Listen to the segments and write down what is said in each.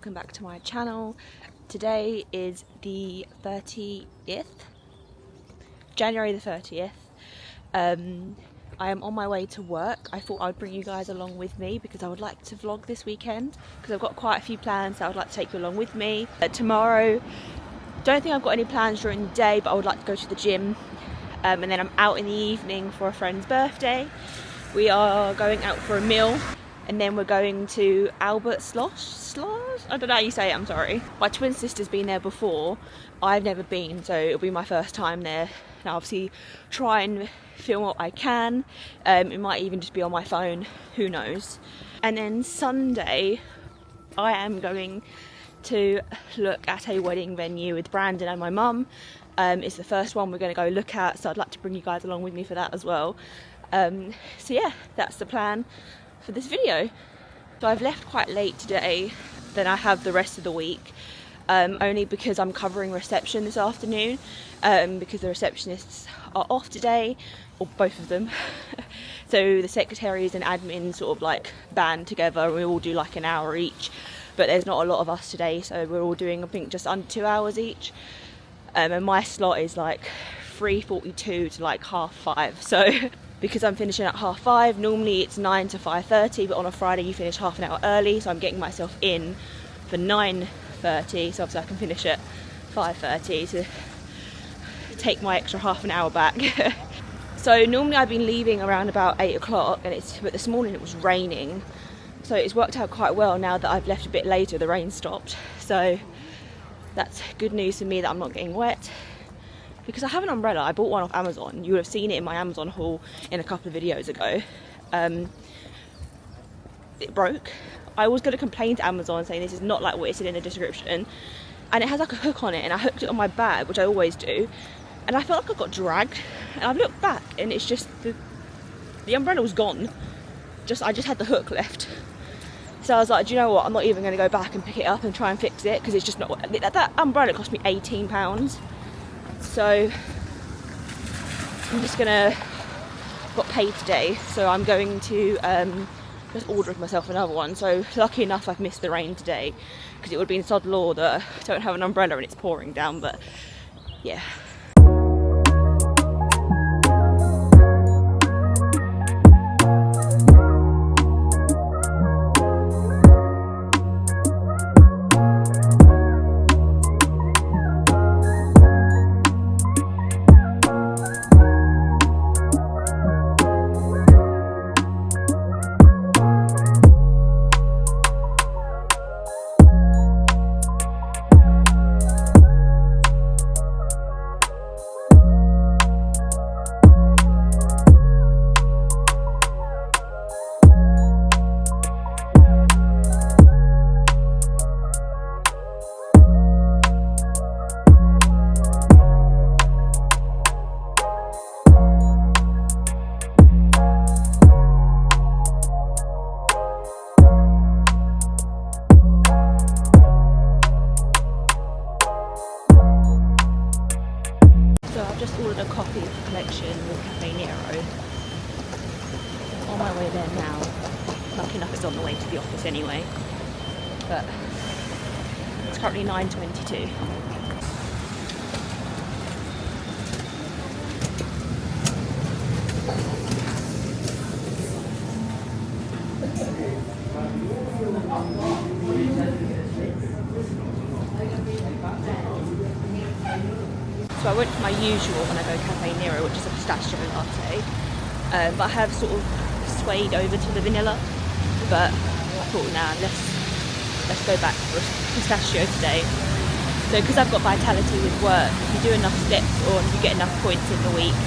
welcome back to my channel. Today is the 30th, January the 30th. I am on my way to work. I thought I'd bring you guys along with me because I would like to vlog this weekend because I've got quite a few plans that I would like to take you along with me. Tomorrow, don't think I've got any plans during the day, but I would like to go to the gym, and then I'm out in the evening for a friend's birthday. We are going out for a meal, and then we're going to Albert Slosh? I don't know how you say it, I'm sorry. My twin sister's been there before. I've never been, so it'll be my first time there. And I'll obviously try and film what I can. It might even just be on my phone, who knows. And then Sunday, I am going to look at a wedding venue with Brandan and my mum. It's the first one we're going to go look at, so I'd like to bring you guys along with me for that as well. So yeah, that's the plan for this video. So I've left quite late today than I have the rest of the week, only because I'm covering reception this afternoon, because the receptionists are off today, or both of them. So the secretaries and admins sort of like band together, we all do like an hour each, but there's not a lot of us today, so we're all doing I think just under 2 hours each, and my slot is like 3:42 to like 5:30, so because I'm finishing at 5:30, normally it's 9 to 5:30, but on a Friday you finish half an hour early, so I'm getting myself in for 9:30, so obviously I can finish at 5:30 to take my extra half an hour back. So normally I've been leaving around about 8 o'clock, but this morning it was raining, so it's worked out quite well now that I've left a bit later, the rain stopped. So that's good news for me that I'm not getting wet. Because I have an umbrella, I bought one off Amazon. You would have seen it in my Amazon haul in a couple of videos ago. It broke. I was going to complain to Amazon saying this is not like what it said in the description. And it has like a hook on it, and I hooked it on my bag, which I always do. And I felt like I got dragged. And I've looked back and it's just, the umbrella was gone. I just had the hook left. So I was like, do you know what? I'm not even going to go back and pick it up and try and fix it, because it's just not, that umbrella cost me £18. So I'm just gonna, got paid today, so I'm going to just order myself another one. So lucky enough I've missed the rain today, because it would have been sod law that I don't have an umbrella and it's pouring down, but yeah. Just ordered a coffee collection with Cafe Nero. On my way there now. Lucky enough it's on the way to the office anyway. But it's currently 9:22. So I went for my usual when I go Cafe Nero, which is a pistachio latte, but I have sort of swayed over to the vanilla, but I thought, nah, let's go back for a pistachio today. So because I've got Vitality with work, if you do enough steps or if you get enough points in the week,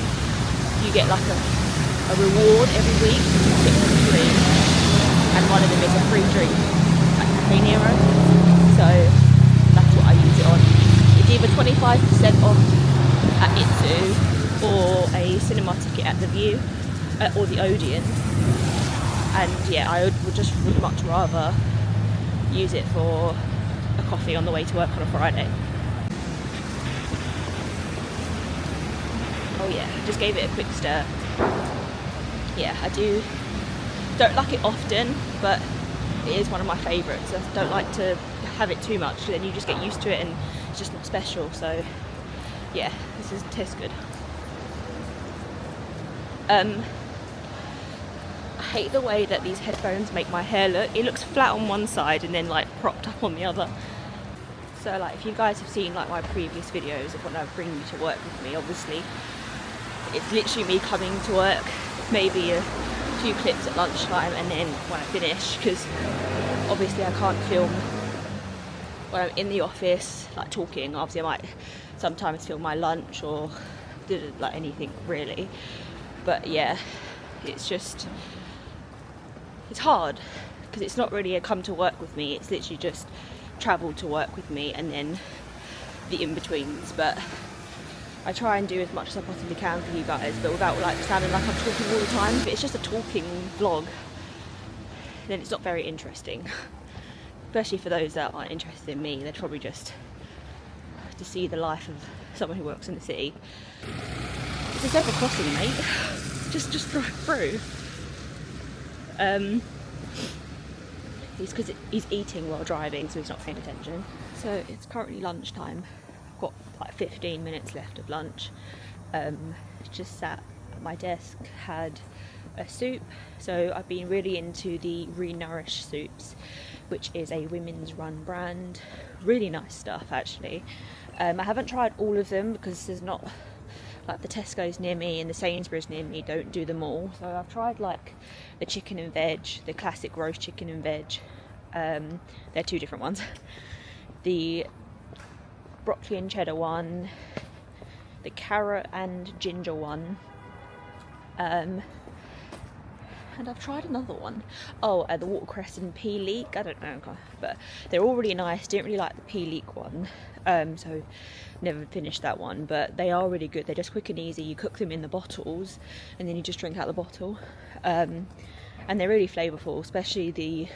you get like a reward every week, pick from 3, and one of them is a free drink at Cafe Nero, so that's what I use it on. It's either 25% off at Itsu or a cinema ticket at the View or the Odeon, and yeah, I would much rather use it for a coffee on the way to work on a Friday. Oh yeah, just gave it a quick stir. Yeah, I don't like it often, but it is one of my favourites. I don't like to have it too much, then you just get used to it and it's just not special. So yeah, this tastes good. I hate the way that these headphones make my hair look. It looks flat on one side and then like propped up on the other. So like if you guys have seen like my previous videos of when I bring you to work with me, obviously it's literally me coming to work, maybe a few clips at lunchtime and then when I finish, because obviously I can't film when I'm in the office like talking. Obviously I might sometimes film my lunch or like anything really, but yeah, it's hard because it's not really a come to work with me, it's literally just travel to work with me and then the in-betweens. But I try and do as much as I possibly can for you guys, but without like sounding like I'm talking all the time. If it's just a talking vlog, then it's not very interesting. Especially for those that aren't interested in me, they're probably just to see the life of someone who works in the city. It's a zebra crossing, mate. Just drive through. He's because he's eating while driving, so he's not paying attention. So it's currently lunchtime. I've got like 15 minutes left of lunch. Just sat at my desk, had a soup. So I've been really into the Re-Nourish soups, which is a women's run brand. Really nice stuff actually. I haven't tried all of them because there's not, like the Tesco's near me and the Sainsbury's near me don't do them all. So I've tried like the chicken and veg, the classic roast chicken and veg. They're two different ones. The broccoli and cheddar one, the carrot and ginger one, and I've tried another one. Oh, the watercress and pea leek. I don't know, but they're all really nice. Didn't really like the pea leek one, so never finished that one. But they are really good. They're just quick and easy. You cook them in the bottles, and then you just drink out the bottle. And they're really flavourful, especially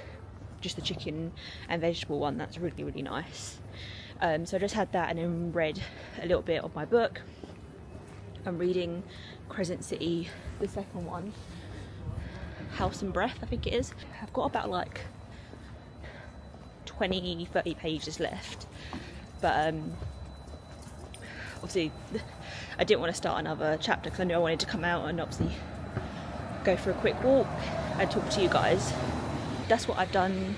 just the chicken and vegetable one. That's really, really nice. So I just had that and then read a little bit of my book. I'm reading Crescent City, the second one. House and Breath, I think it is. I've got about like 20-30 pages left, but obviously I didn't want to start another chapter because I knew I wanted to come out and obviously go for a quick walk and talk to you guys. That's what I've done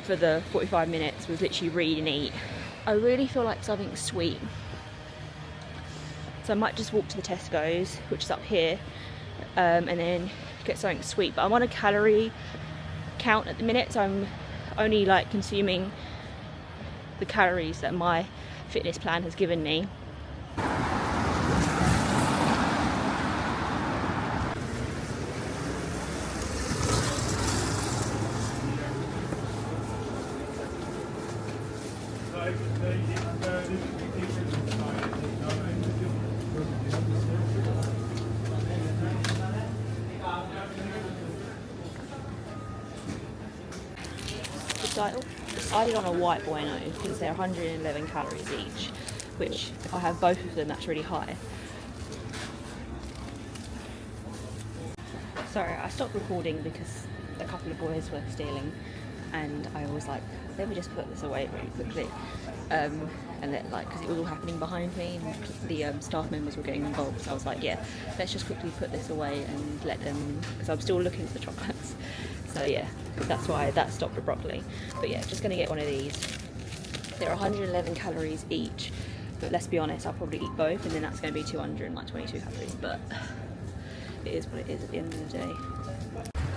for the 45 minutes, was literally read and eat. I really feel like something sweet, so I might just walk to the Tesco's, which is up here, and then get something sweet. But I'm on a calorie count at the minute, so I'm only like consuming the calories that my fitness plan has given me. Decided on a white bueno because they're 111 calories each, which if I have both of them, that's really high. Sorry, I stopped recording because a couple of boys were stealing, and I was like, let me just put this away really quickly. And then, like, because it was all happening behind me and the staff members were getting involved, so I was like, yeah, let's just quickly put this away and let them, because I'm still looking for the chocolates. So yeah, that's why that stopped the broccoli. But yeah, just gonna get one of these. They're 111 calories each, but let's be honest, I'll probably eat both, and then that's gonna be 222 calories. But it is what it is at the end of the day.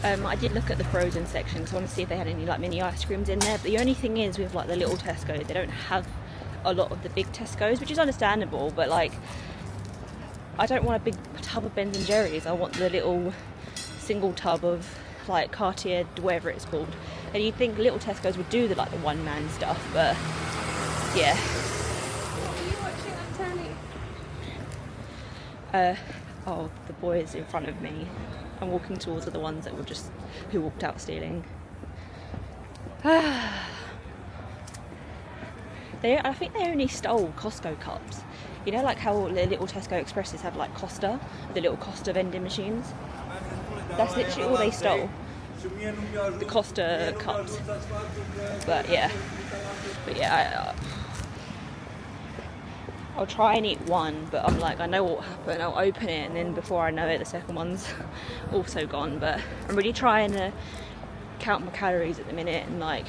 I did look at the frozen section because I want to see if they had any like mini ice creams in there. But the only thing is, with like the little Tesco's, they don't have a lot of the big Tesco's, which is understandable. But like, I don't want a big tub of Ben and Jerry's. I want the little single tub of like Cartier, whatever it's called. And you'd think little Tesco's would do the like the one-man stuff, but yeah. Are you watching on telly? Oh, the boys in front of me. I'm walking towards are the ones that were who walked out stealing. I think they only stole Costco cups. You know, like how the little Tesco Expresses have like Costa, the little Costa vending machines. That's literally all they stole. The Costa cups. But yeah. But yeah, I'll try and eat one, but I'm like, I know what will happen. I'll open it, and then before I know it, the second one's also gone. But I'm really trying to count my calories at the minute and like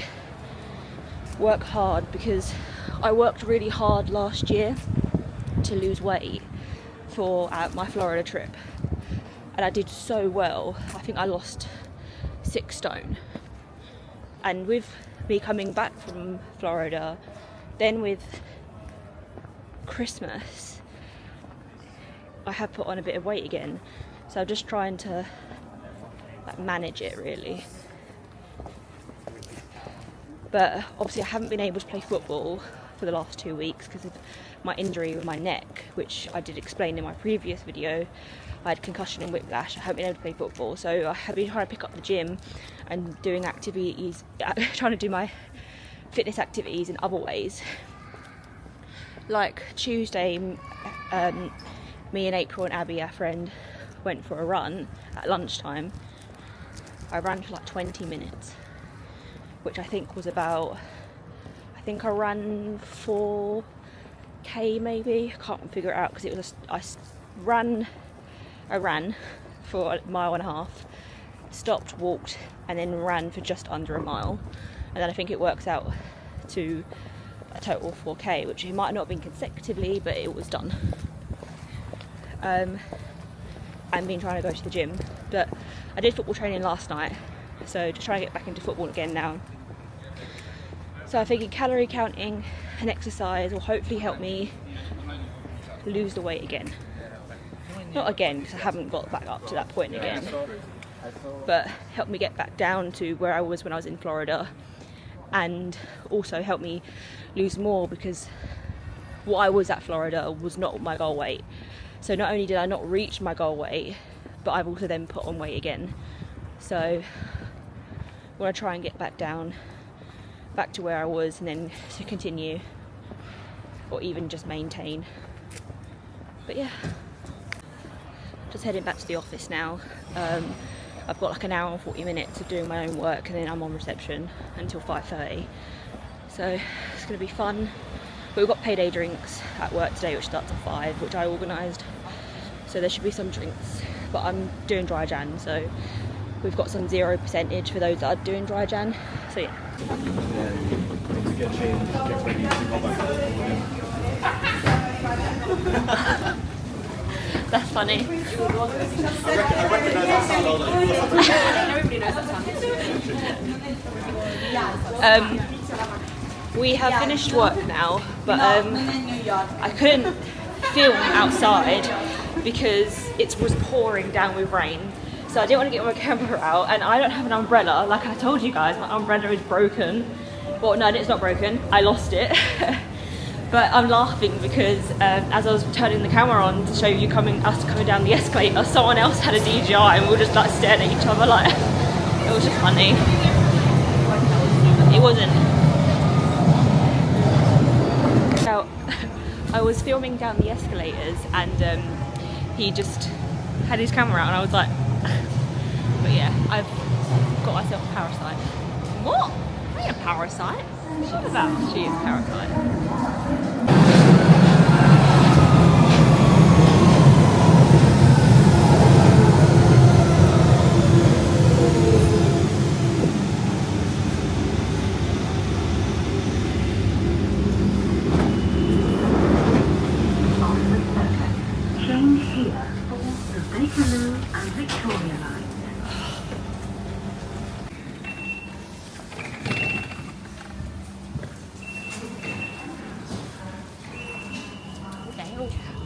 work hard, because I worked really hard last year to lose weight for my Florida trip, and I did so well. I think I lost 6 stone. And with me coming back from Florida, then with Christmas, I have put on a bit of weight again. So I'm just trying to like manage it really. But obviously I haven't been able to play football for the last 2 weeks because of my injury with my neck, which I did explain in my previous video. I had concussion and whiplash. I haven't been able to play football, so I have been trying to pick up the gym and doing activities, trying to do my fitness activities in other ways. Like Tuesday, me and April and Abby, our friend, went for a run at lunchtime. I ran for like 20 minutes, which I think was about, I ran 4k maybe. I can't figure it out because it was I ran for a mile and a half, stopped, walked, and then ran for just under a mile, and then I think it works out to a total 4k, which it might not have been consecutively, but it was done. I've been trying to go to the gym, but I did football training last night, so just trying to get back into football again now. So I figured calorie counting and exercise will hopefully help me lose the weight again. Not again, because I haven't got back up to that point again, but help me get back down to where I was when I was in Florida, and also help me lose more, because what I was at Florida was not my goal weight. So not only did I not reach my goal weight, but I've also then put on weight again. So I want to try and get back down, back to where I was, and then to continue, or even just maintain. But yeah, just heading back to the office now. I've got like an hour and 40 minutes of doing my own work, and then I'm on reception until 5:30. So it's going to be fun. But we've got payday drinks at work today, which starts at 5, which I organised. So there should be some drinks. But I'm doing dry Jan, so we've got some 0% for those that are doing dry Jan. So yeah. Get changed, get ready to go back. That's funny. I recognise that sound all Everybody knows that sound. We have finished work now, but I couldn't film outside because it was pouring down with rain. So I didn't want to get my camera out, and I don't have an umbrella. Like I told you guys, my umbrella is broken. Well, no, it's not broken. I lost it. But I'm laughing because as I was turning the camera on to show you us coming down the escalator, someone else had a DJI, and we were just like staring at each other like, it was just funny. It wasn't. So I was filming down the escalators, and he just had his camera out, and I was like, but yeah, I've got myself a parasite. What? I ain't a parasite. She's about. She is a parasite.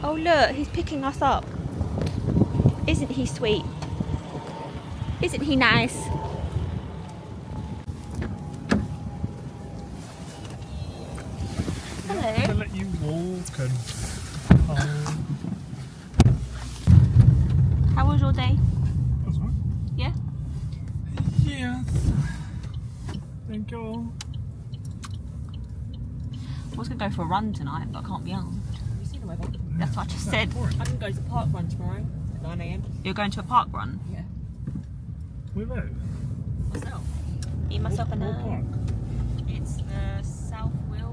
Oh look, he's picking us up. Isn't he sweet? Isn't he nice? Hello. To let you walk and How was your day? That's right. Yeah? Yes. Thank you. I was going to go for a run tonight, but I can't be on. You see the weather? That's what I just said. I'm going to go to park run tomorrow at 9 a.m. You're going to a park run? Yeah. With who? Myself. Me, myself and What park? It's the South Wheel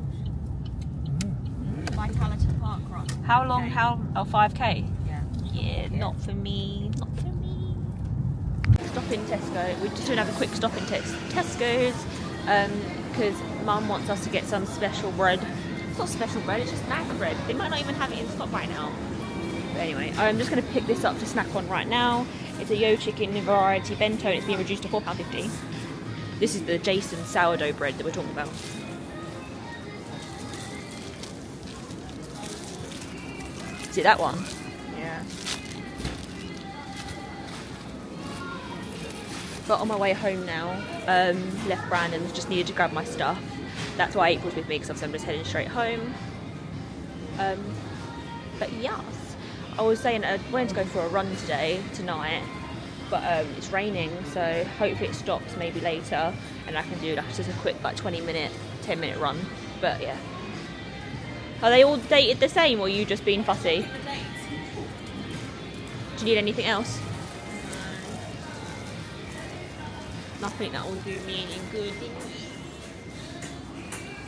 How long? Okay. How? Oh, 5k. Yeah. Yeah, not for me. Not for me. Stop in Tesco. We're just doing have a quick stop in Tesco's because Mum wants us to get some special bread. It's not special bread. It's just snack bread. They might not even have it in stock right now. But anyway, I'm just going to pick this up to snack on right now. It's a Yo Chicken variety bento. It's been reduced to £4.50. This is the Jason sourdough bread that we're talking about. Is it that one? Yeah. But on my way home now, left Brandon, just needed to grab my stuff. That's why April's with me, because obviously I'm just heading straight home. But yes, I was saying I wanted to go for a run tonight, but it's raining, so hopefully it stops maybe later, and I can do like just a quick like 20-minute, 10-minute run. But yeah. Are they all dated the same, or you just being fussy? Do you need anything else? Nothing that will do me any good.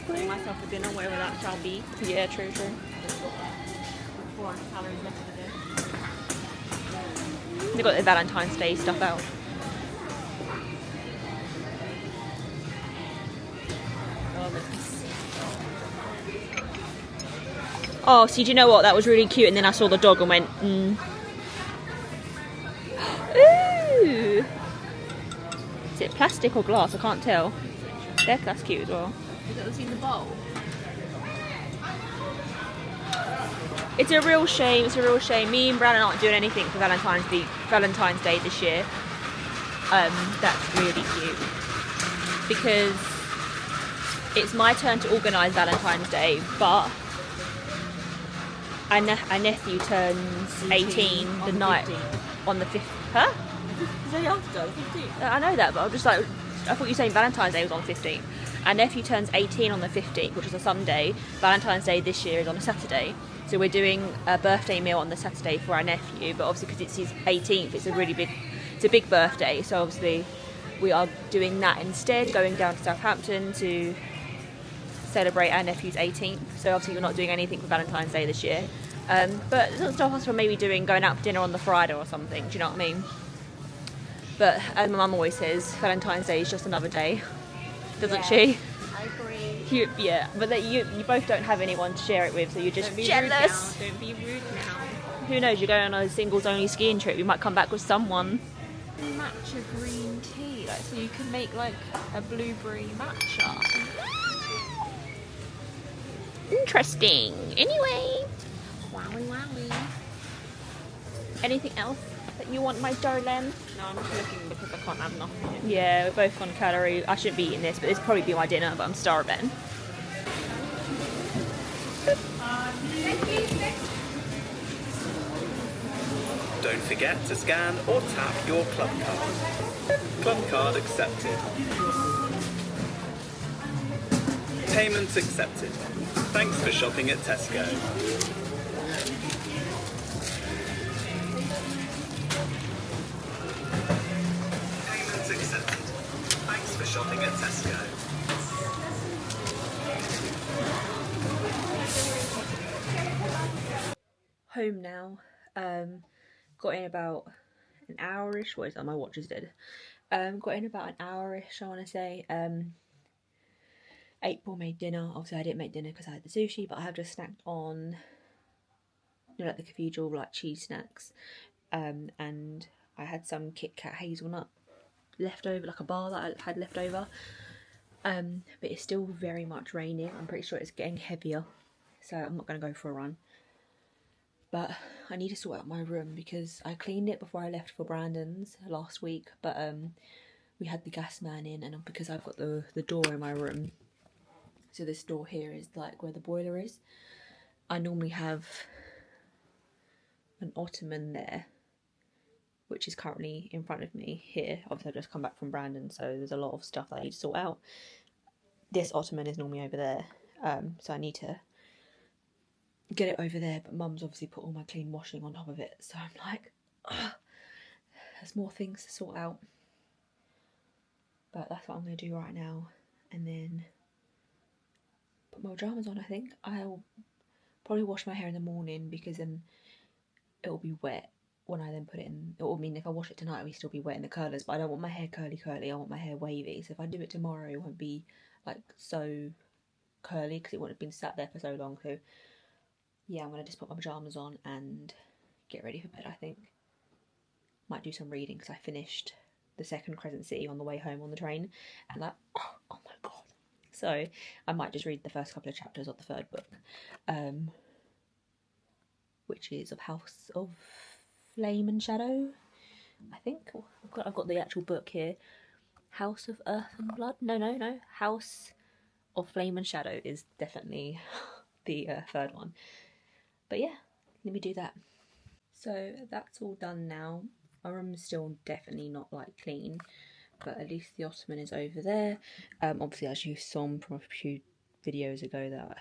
Putting myself for dinner, whatever that shall be. Yeah, true. 400 calories left for the day. They got their Valentine's Day stuff out. Oh, see, do you know what? That was really cute, and then I saw the dog and went, Ooh! Is it plastic or glass? I can't tell. That's cute as well. Have you seen the bowl? It's a real shame. Me and Brandan aren't doing anything for Valentine's Day this year. That's really cute because it's my turn to organise Valentine's Day, but our nephew turns 18 the night 15th. on the 5th. Huh? The day after, the 15th. I know that, but I'm just like, I thought you were saying Valentine's Day was on the 15th. Our nephew turns 18 on the 15th, which is a Sunday. Valentine's Day this year is on a Saturday. So we're doing a birthday meal on the Saturday for our nephew, but obviously because it's his 18th, it's a big birthday. So obviously we are doing that instead, going down to Southampton to celebrate our nephew's 18th. So obviously we're not doing anything for Valentine's Day this year. But it doesn't stop us from maybe going out for dinner on the Friday or something, do you know what I mean? But as my mum always says, Valentine's Day is just another day, doesn't she? I agree. Yeah, but that you both don't have anyone to share it with, so you're just jealous. Don't be rude now. Who knows, you're going on a singles only skiing trip, you might come back with someone. Matcha green tea, like so you can make like a blueberry matcha. Interesting. Anyway, Wowie. anything else that you want, my darling? No, I'm just looking because I can't have nothing. Yeah, we're both on calorie. I shouldn't be eating this, but this will probably be my dinner, but I'm starving. Don't forget to scan or tap your club card. Club card accepted. Payment accepted. Thanks for shopping at Tesco. Payment accepted. Thanks for shopping at Tesco. Home now. Got in about an hour-ish. What is that? My watch is dead. Got in about an hour-ish, I want to say. April made dinner. Obviously I didn't make dinner because I had the sushi, but I have just snacked on, you know, like the cathedral, like cheese snacks. And I had some Kit Kat hazelnut left over, like a bar that I had left over. But it's still very much raining. I'm pretty sure it's getting heavier, so I'm not going to go for a run. But I need to sort out my room because I cleaned it before I left for Brandon's last week, but we had the gas man in, and because I've got the door in my room, so this door here is like where the boiler is. I normally have an ottoman there, which is currently in front of me here. Obviously I've just come back from Brandon, so there's a lot of stuff that I need to sort out. This ottoman is normally over there, so I need to get it over there, but Mum's obviously put all my clean washing on top of it, so I'm like, ugh, there's more things to sort out. But that's what I'm going to do right now, and then put my pyjamas on. I think I'll probably wash my hair in the morning because then it'll be wet when I then put it in. It will mean if I wash it tonight, it'll still be wet in the curlers. But I don't want my hair curly. I want my hair wavy. So if I do it tomorrow, it won't be like so curly because it won't have been sat there for so long. So yeah, I'm gonna just put my pajamas on and get ready for bed. I think might do some reading because I finished the second Crescent City on the way home on the train, and like oh my god. So I might just read the first couple of chapters of the third book, which is of House of Flame and Shadow, I think. I've got the actual book here. House of Earth and Blood? No. House of Flame and Shadow is definitely the third one. But yeah, let me do that. So that's all done now. My room's still definitely not like clean, but at least the ottoman is over there. Obviously, as you saw from a few videos ago, that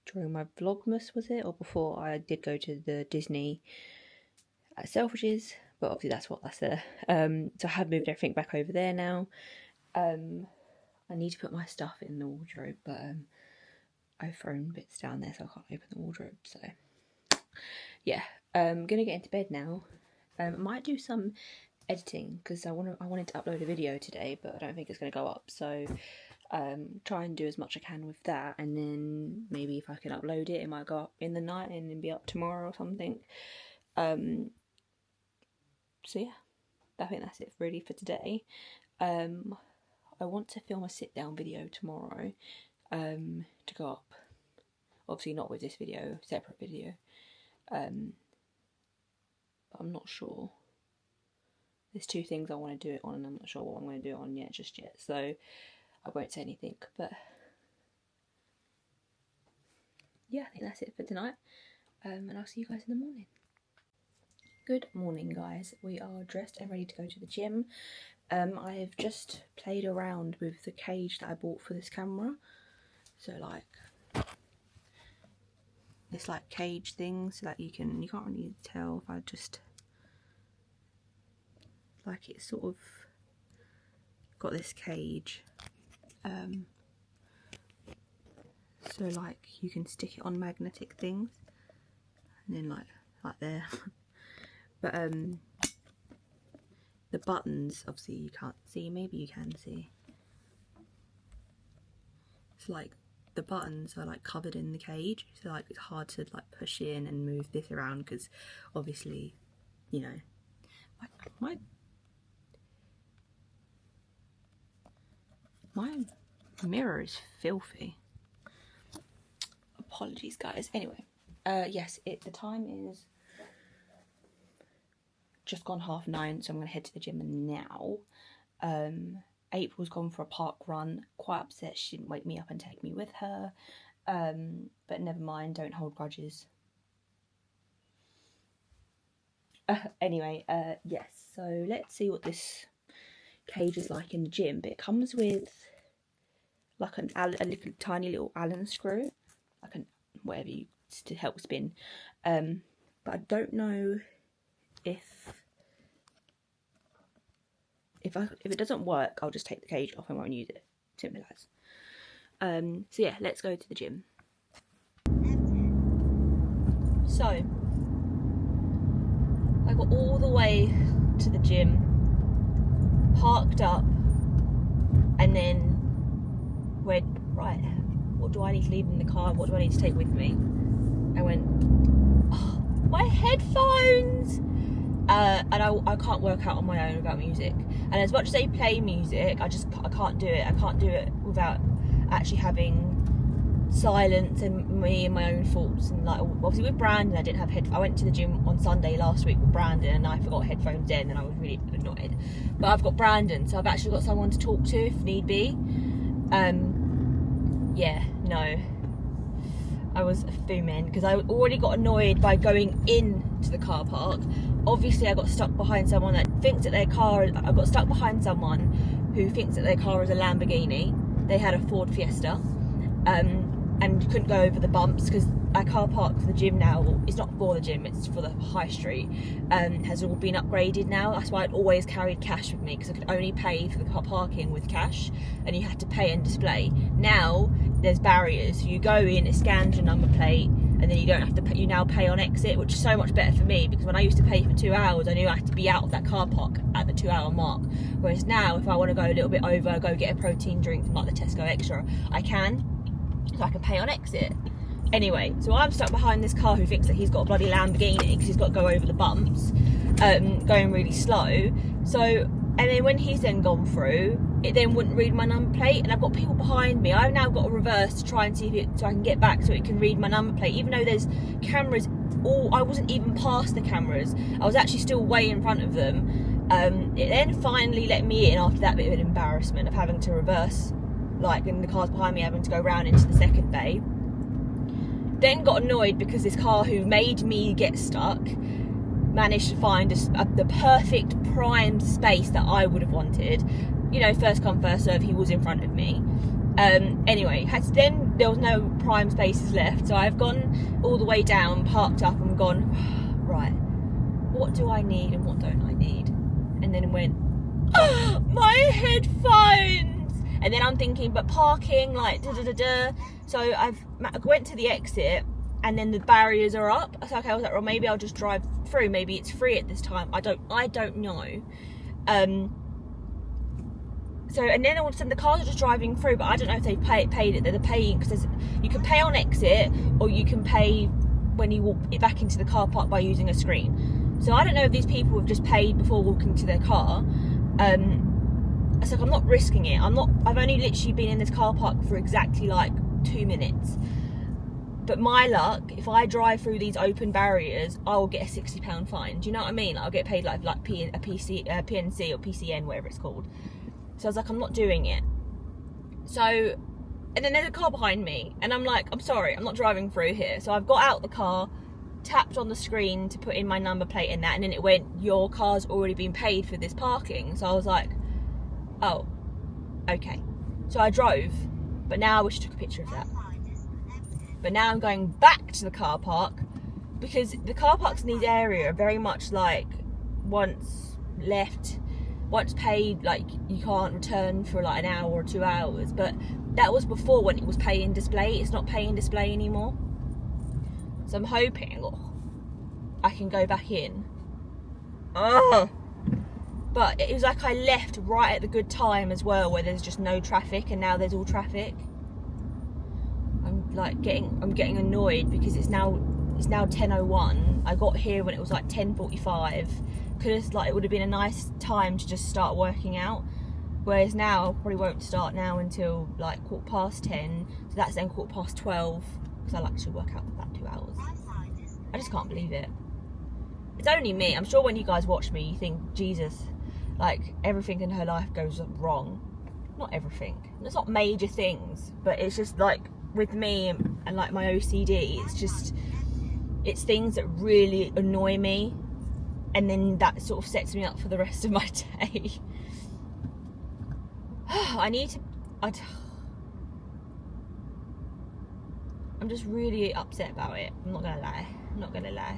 during my Vlogmas, was it, or before, I did go to the Disney at Selfridges, but obviously that's there. So I have moved everything back over there now. I need to put my stuff in the wardrobe, but I've thrown bits down there, so I can't open the wardrobe. So yeah, I'm gonna get into bed now. I might do some editing because I wanted to upload a video today, but I don't think it's gonna go up. So try and do as much I can with that, and then maybe if I can upload it, it might go up in the night and then be up tomorrow or something. So yeah, I think that's it really for today. I want to film a sit down video tomorrow to go up. Obviously not with this video, separate video. But I'm not sure. There's two things I want to do it on, and I'm not sure what I'm going to do it on just yet. So I won't say anything. But yeah, I think that's it for tonight. And I'll see you guys in the morning. Good morning, guys. We are dressed and ready to go to the gym. I have just played around with the cage that I bought for this camera. So like this like cage thing, so that you can't really tell if I just like it's sort of got this cage. So like you can stick it on magnetic things, and then like there. But the buttons, obviously you can't see, maybe you can see. It's like the buttons are like covered in the cage, so like it's hard to like push in and move this around because obviously, you know, my mirror is filthy. Apologies, guys. Anyway, yes, the time is just gone 9:30, so I'm going to head to the gym now. April's gone for a park run. Quite upset she didn't wake me up and take me with her. But never mind, don't hold grudges. Anyway, yes, so let's see what this cage is like in the gym. But it comes with like a little tiny little Allen screw, like whatever you to help spin. But I don't know if it doesn't work, I'll just take the cage off and won't use it. Simple as. So yeah, let's go to the gym. So I got all the way to the gym, parked up, and then went, right, what do I need to leave in the car? What do I need to take with me? I went, oh, my headphones! And I can't work out on my own without music. And as much as they play music, I can't do it. I can't do it without actually having silence and me and my own thoughts. And like obviously with Brandan, I didn't have I went to the gym on Sunday last week with Brandan, and I forgot headphones then, and I was really annoyed. But I've got Brandan, so I've actually got someone to talk to if need be. Yeah, no. I was fuming because I already got annoyed by going into the car park. Obviously I got stuck behind someone that thinks that their car, I got stuck behind someone who thinks that their car is a Lamborghini. They had a Ford Fiesta. and you couldn't go over the bumps because our car park for the gym now, well, it's not for the gym, it's for the high street, has all been upgraded now. That's why I'd always carried cash with me, because I could only pay for the car parking with cash, and you had to pay and display. Now there's barriers, so you go in, it scans your number plate, and then you don't have to pay, you now pay on exit, which is so much better for me, because when I used to pay for 2 hours, I knew I had to be out of that car park at the 2 hour mark. Whereas now, if I want to go a little bit over, go get a protein drink from like the Tesco Extra, I can, so I can pay on exit. Anyway, so I'm stuck behind this car who thinks that he's got a bloody Lamborghini because he's got to go over the bumps, going really slow. So, and then when he's then gone through, it then wouldn't read my number plate, and I've got people behind me. I've now got to reverse to try and see if it, so I can get back so it can read my number plate, even though there's cameras all, I wasn't even past the cameras. I was actually still way in front of them. It then finally let me in after that bit of an embarrassment of having to reverse, like, and the cars behind me having to go round into the second bay. Then got annoyed because this car who made me get stuck managed to find the perfect prime space that I would have wanted. You know, first come, first serve, he was in front of me. Anyway, then there was no prime spaces left, so I've gone all the way down, parked up, and gone, right, what do I need and what don't I need? And then went, oh, my headphones! And then I'm thinking, but parking, like, da-da-da-da. So I went to the exit, and then the barriers are up. I was like, well, maybe I'll just drive through. Maybe it's free at this time. I don't know. So, and then all of a sudden the cars are just driving through, but I don't know if they've paid it. They're paying, because you can pay on exit, or you can pay when you walk back into the car park by using a screen. So I don't know if these people have just paid before walking to their car. It's like, I'm not risking it. I've only literally been in this car park for exactly like 2 minutes. But my luck, if I drive through these open barriers, I will get a £60 fine. Do you know what I mean? I'll get paid like PNC or PCN, whatever it's called. So I was like, I'm not doing it. So, and then there's a car behind me, and I'm like, I'm sorry, I'm not driving through here. So I've got out the car, tapped on the screen to put in my number plate and that, and then it went, your car's already been paid for this parking. So I was like, oh, okay. So I drove, but now I wish I took a picture of that. But now I'm going back to the car park, because the car parks in these areas are very much like, once paid, like, you can't return for like an hour or 2 hours. But that was before, when it was pay and display. It's not pay and display anymore. So I'm hoping I can go back in. But it was like I left right at the good time as well, where there's just no traffic, and now there's all traffic. I'm getting annoyed because it's now 10:01. I got here when it was like 10:45. It would have been a nice time to just start working out. Whereas now, I probably won't start now until like 10:15. So that's then 12:15, because I like to work out for about 2 hours. I just can't believe it. It's only me. I'm sure when you guys watch me, you think, Jesus, like, everything in her life goes wrong. Not everything. It's not major things, but it's just like, with me and like my OCD, it's things that really annoy me, and then that sort of sets me up for the rest of my day. I'm just really upset about it. I'm not gonna lie.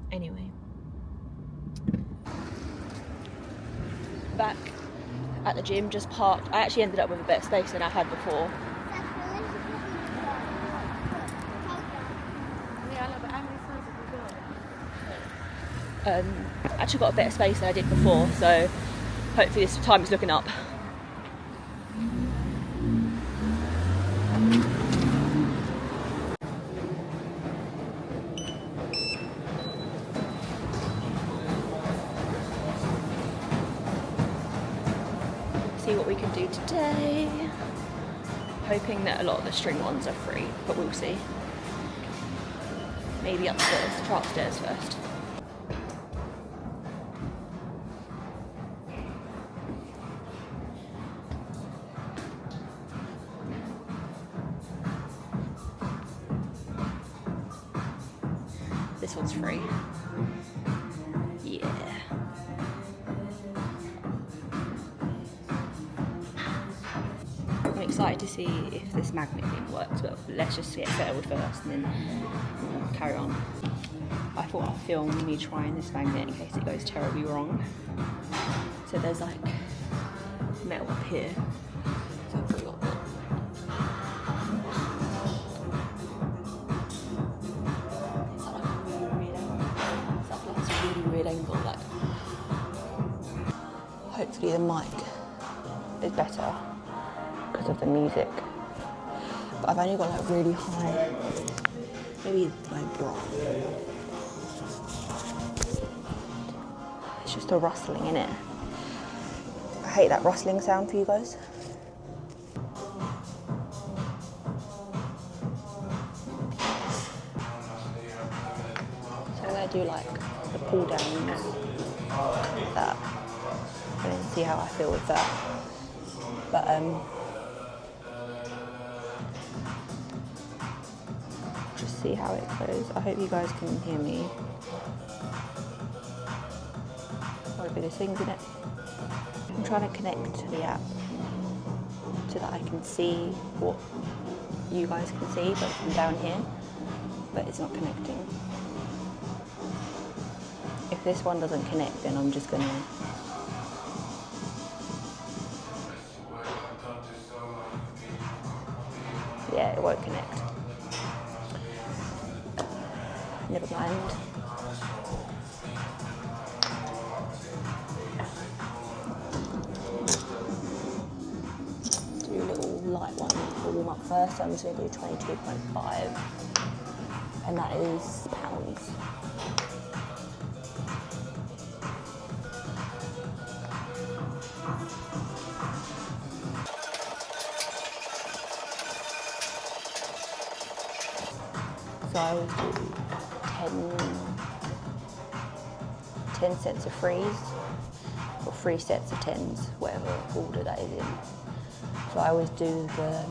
Anyway, back at the gym, just parked. I actually ended up with a better space than I had before. Actually got a better space than I did before, so hopefully this time is looking up. See what we can do today. Hoping that a lot of the string ones are free, but we'll see. Maybe upstairs, try upstairs first. This one's free. Yeah. excited to see if this magnet thing works, but let's just get settled first and then we'll carry on. I thought I'd film me trying this magnet in case it goes terribly wrong. So there's like metal up here. So I've got that. It's like a really weird angle. It's like this really weird angle. Like, hopefully the mic is better because of the music. But I've only got like really high, maybe like bra. It's just a rustling in it. I hate that rustling sound for you guys. So I'm gonna do like the pull downs like that and then see how I feel with that. But just see how it goes. I hope you guys can hear me. Got a bit of things in it. I'm trying to connect to the app so that I can see what you guys can see, but from down here, but it's not connecting. If this one doesn't connect, then I'm just gonna yeah, it won't connect. Never mind. Do a little light one for warm up first. So I'm just going to do 22.5, and that is pounds. So I always do 10 sets of threes, or 3 sets of 10s, whatever order that is in. So I always do the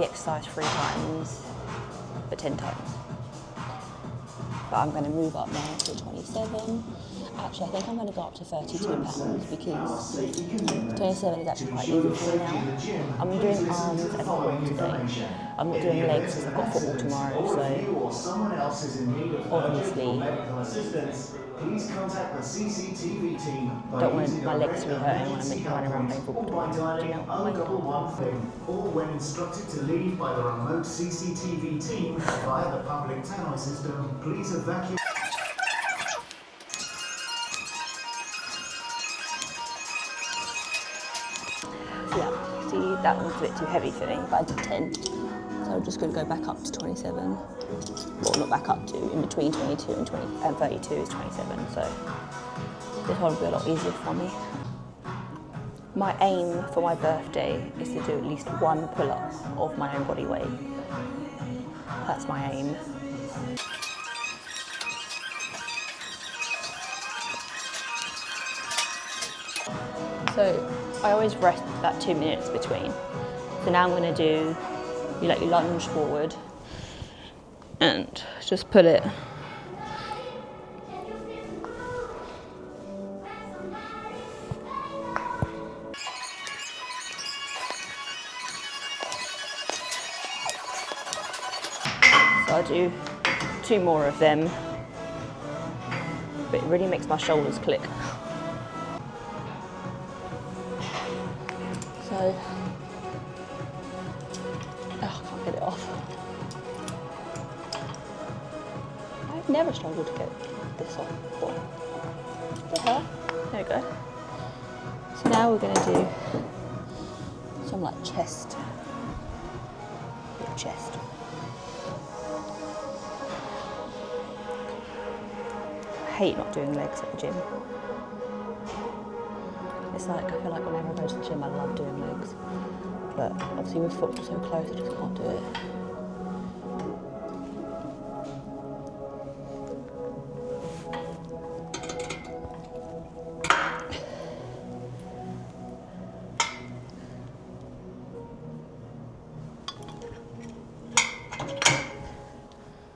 exercise 3 times for 10 times. But I'm going to move up now to 27. Actually, I think I'm going to go up to 32 pounds because 27 is actually quite easy for me now. I'm doing arms and core today. I'm not doing legs because I've got football tomorrow, so obviously don't want my legs to be hurting when I'm running around playing football tomorrow. Do you know what I mean? All when instructed to leave by the remote CCTV team via the public tannoy system, please evacuate. Yeah, see, that one's a bit too heavy for me, but I did 10. So I'm just going to go back up to 27. Well, not back up to, in between 22 and 32 is 27, so this one will be a lot easier for me. My aim for my birthday is to do at least 1 pull-up of my own body weight. That's my aim. So I always rest about 2 minutes between. So now I'm going to do, you lunge forward and just pull it. So I'll do 2 more of them, but it really makes my shoulders click. So, I can't get it off. I've never struggled to get this off before. What the hell? There we go. So now we're going to do some like chest. Chest. I hate not doing legs at the gym. It's like, I feel like whenever I go to the gym, I love doing legs. But obviously with football so close, I just can't do it.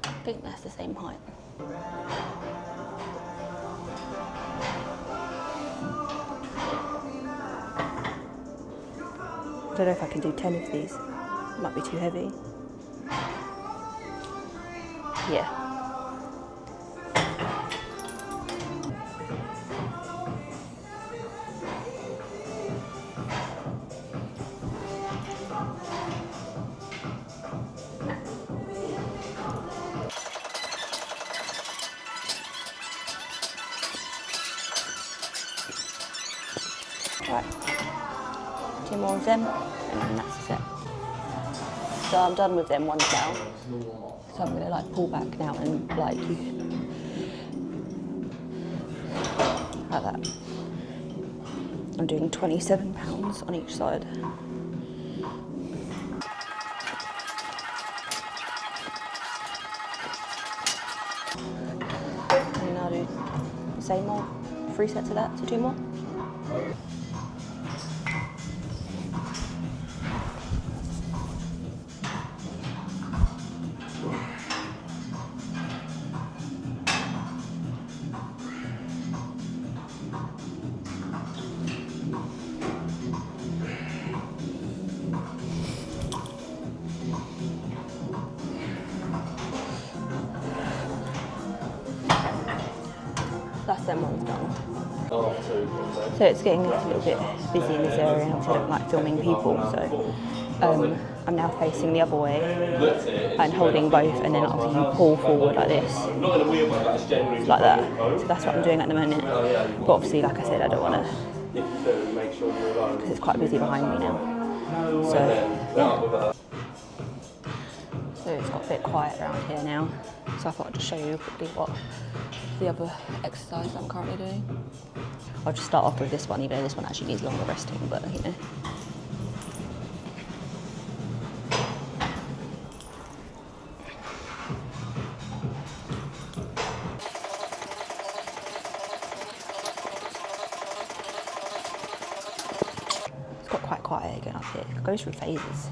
I think that's the same height. don't know if I can do 10 of these. Might be too heavy. Yeah. Right, 2 more of them, and then that's it. So I'm done with them ones now. So I'm gonna like pull back now and like that. I'm doing £27 on each side. And now do the same more, 3 sets of that, so 2 more. That's them ones done. So it's getting a little bit busy in this area and obviously I don't like filming people, so I'm now facing the other way and holding both, and then obviously you pull forward like this, like that. So that's what I'm doing at the moment. But obviously, like I said, I don't want to, because it's quite busy behind me now. So yeah. So it's got a bit quiet around here now. So I thought I'd just show you quickly what the other exercise I'm currently doing. I'll just start off with this one, even though this one actually needs longer resting, but you know. It's got quite quiet again up here. It goes through phases.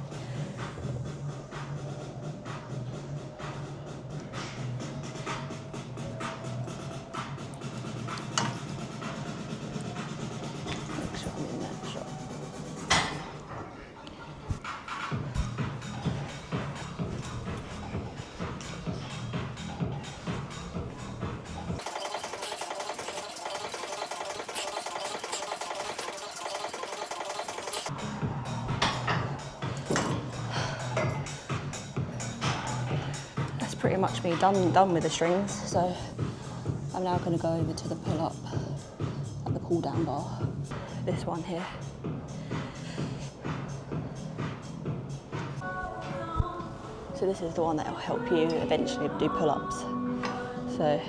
Pretty much me done with the strings, so I'm now going to go over to the pull-up and the pull-down bar. This one here. So this is the one that will help you eventually do pull-ups. So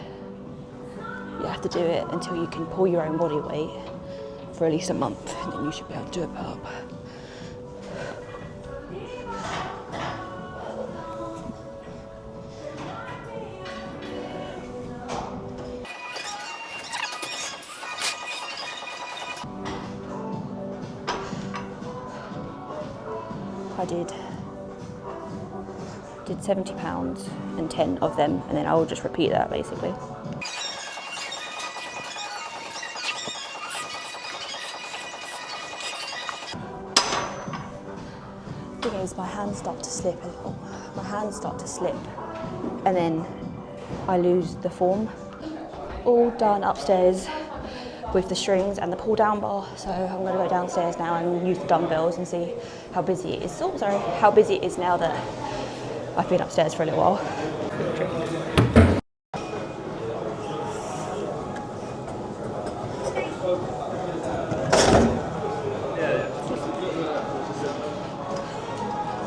you have to do it until you can pull your own body weight for at least a month, and then you should be able to do a pull-up. I did £70 and 10 of them, and then I will just repeat that basically. The thing is, my hands start to slip. And then I lose the form. All done upstairs with the strings and the pull down bar, so I'm going to go downstairs now and use the dumbbells and see how busy it is. Oh, sorry, how busy it is now that I've been upstairs for a little while.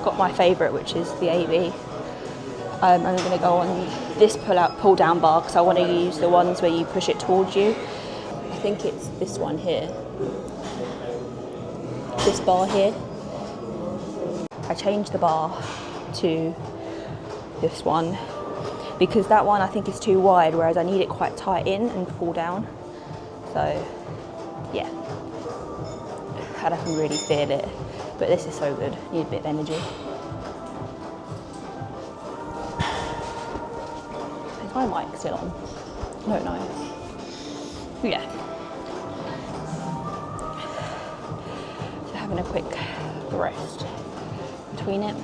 Got my favourite, which is the AB. I'm going to go on this pull down bar because I want to use the ones where you push it towards you. I think it's this one here, this bar here. I changed the bar to this one because that one I think is too wide, whereas I need it quite tight in and pull down. So yeah, and I can really feel it, but this is so good. Need a bit of energy. Is my mic still on? I don't know. Yeah. So having a quick rest between it.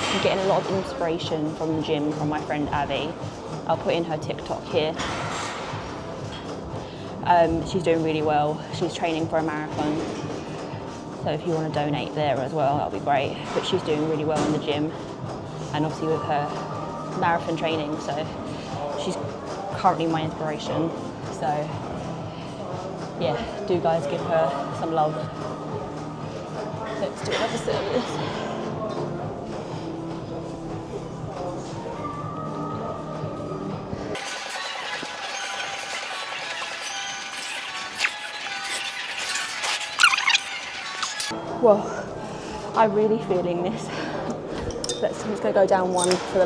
I'm getting a lot of inspiration from the gym from my friend Abby. I'll put in her TikTok here. She's doing really well. She's training for a marathon. So if you want to donate there as well, that'll be great. But she's doing really well in the gym and obviously with her marathon training. So she's currently my inspiration. So yeah, do guys give her some love. Let's do another service. Well, I'm really feeling this. I'm just going to go down one for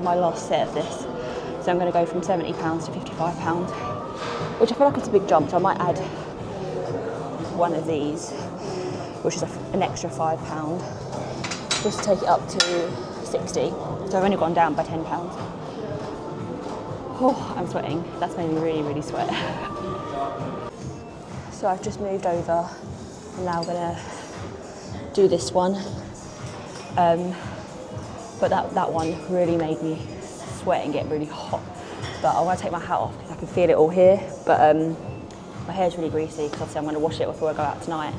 my last set of this. So I'm going to go from £70 to £55, which I feel like it's a big jump. So I might add one of these, which is an extra £5, just to take it up to 60. So I've only gone down by £10. Oh, I'm sweating. That's made me really, really sweat. So I've just moved over. I'm now going to do this one, but that one really made me sweat and get really hot. But I want to take my hat off because I can feel it all here. But my hair's really greasy because obviously I'm going to wash it before I go out tonight.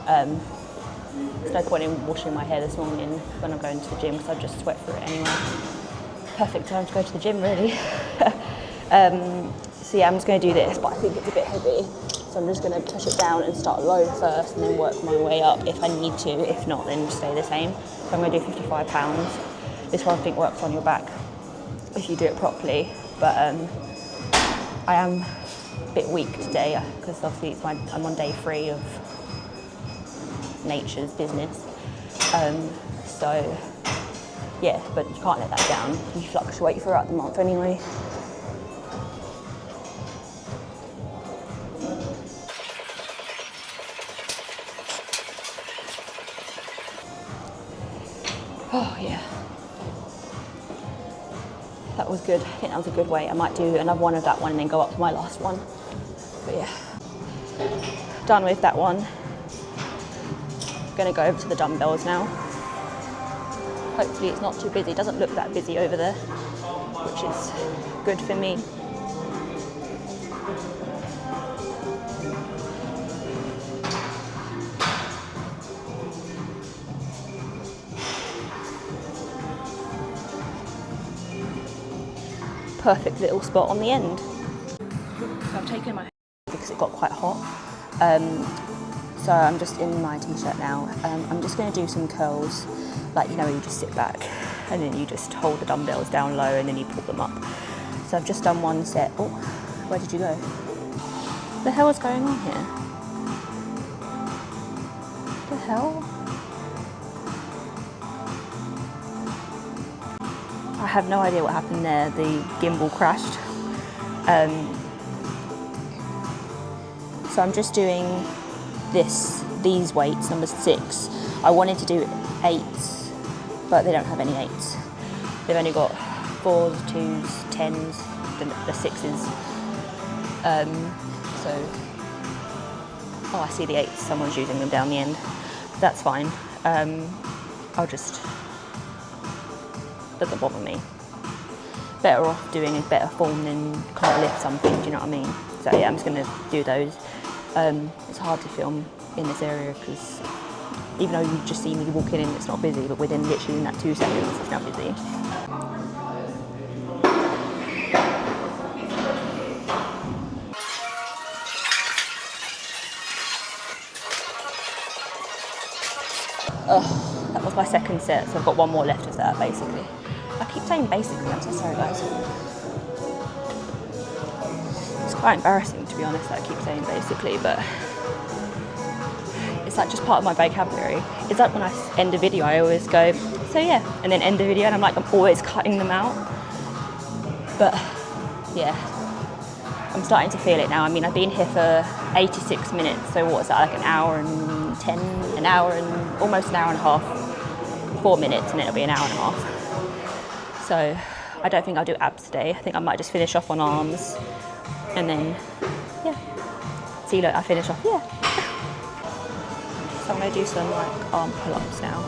There's no point in washing my hair this morning when I'm going to the gym because I've just sweat through it anyway. Perfect time to go to the gym, really. So yeah, I'm just going to do this, but I think it's a bit heavy. So I'm just going to push it down and start low first and then work my way up if I need to. If not, then stay the same. So I'm going to do £55. This one I think works on your back if you do it properly. But I am a bit weak today because obviously I'm on day 3 of nature's business. So yeah, but you can't let that down. You fluctuate throughout the month anyway. Oh yeah, that was good. I think that was a good weight. I might do another one of that one and then go up to my last one. But yeah, done with that one. Gonna go over to the dumbbells now. Hopefully it's not too busy. It doesn't look that busy over there, which is good for me. Perfect little spot on the end. So I've taken my because it got quite hot. So I'm just in my t-shirt now. I'm just going to do some curls, like you know, you just sit back and then you just hold the dumbbells down low and then you pull them up. So I've just done one set. Oh, where did you go? What the hell is going on here? What the hell? I have no idea what happened there. The gimbal crashed. So I'm just doing these weights, number 6. I wanted to do 8s, but they don't have any 8s. They've only got 4s, 2s, 10s, the 6s. Oh, I see the 8s. Someone's using them down the end. That's fine. Doesn't bother me. Better off doing a better form than can't lift something, do you know what I mean? So yeah, I'm just going to do those. It's hard to film in this area because even though you just see me walking in, it's not busy, but within literally in that 2 seconds, it's now busy. That was my second set, so I've got one more left of that, basically. I keep saying basically, I'm so sorry guys. It's quite embarrassing to be honest that I keep saying basically, but it's like just part of my vocabulary. It's like when I end a video I always go, so yeah, and then end the video and I'm always cutting them out. But yeah, I'm starting to feel it now. I mean, I've been here for 86 minutes, so what is that, like an hour and 10, an hour and almost an hour and a half, 4 minutes, and then it'll be an hour and a half. So I don't think I'll do abs today. I think I might just finish off on arms, and then, yeah. See, look, I finish off, yeah. So I'm gonna do some like arm pull-ups now.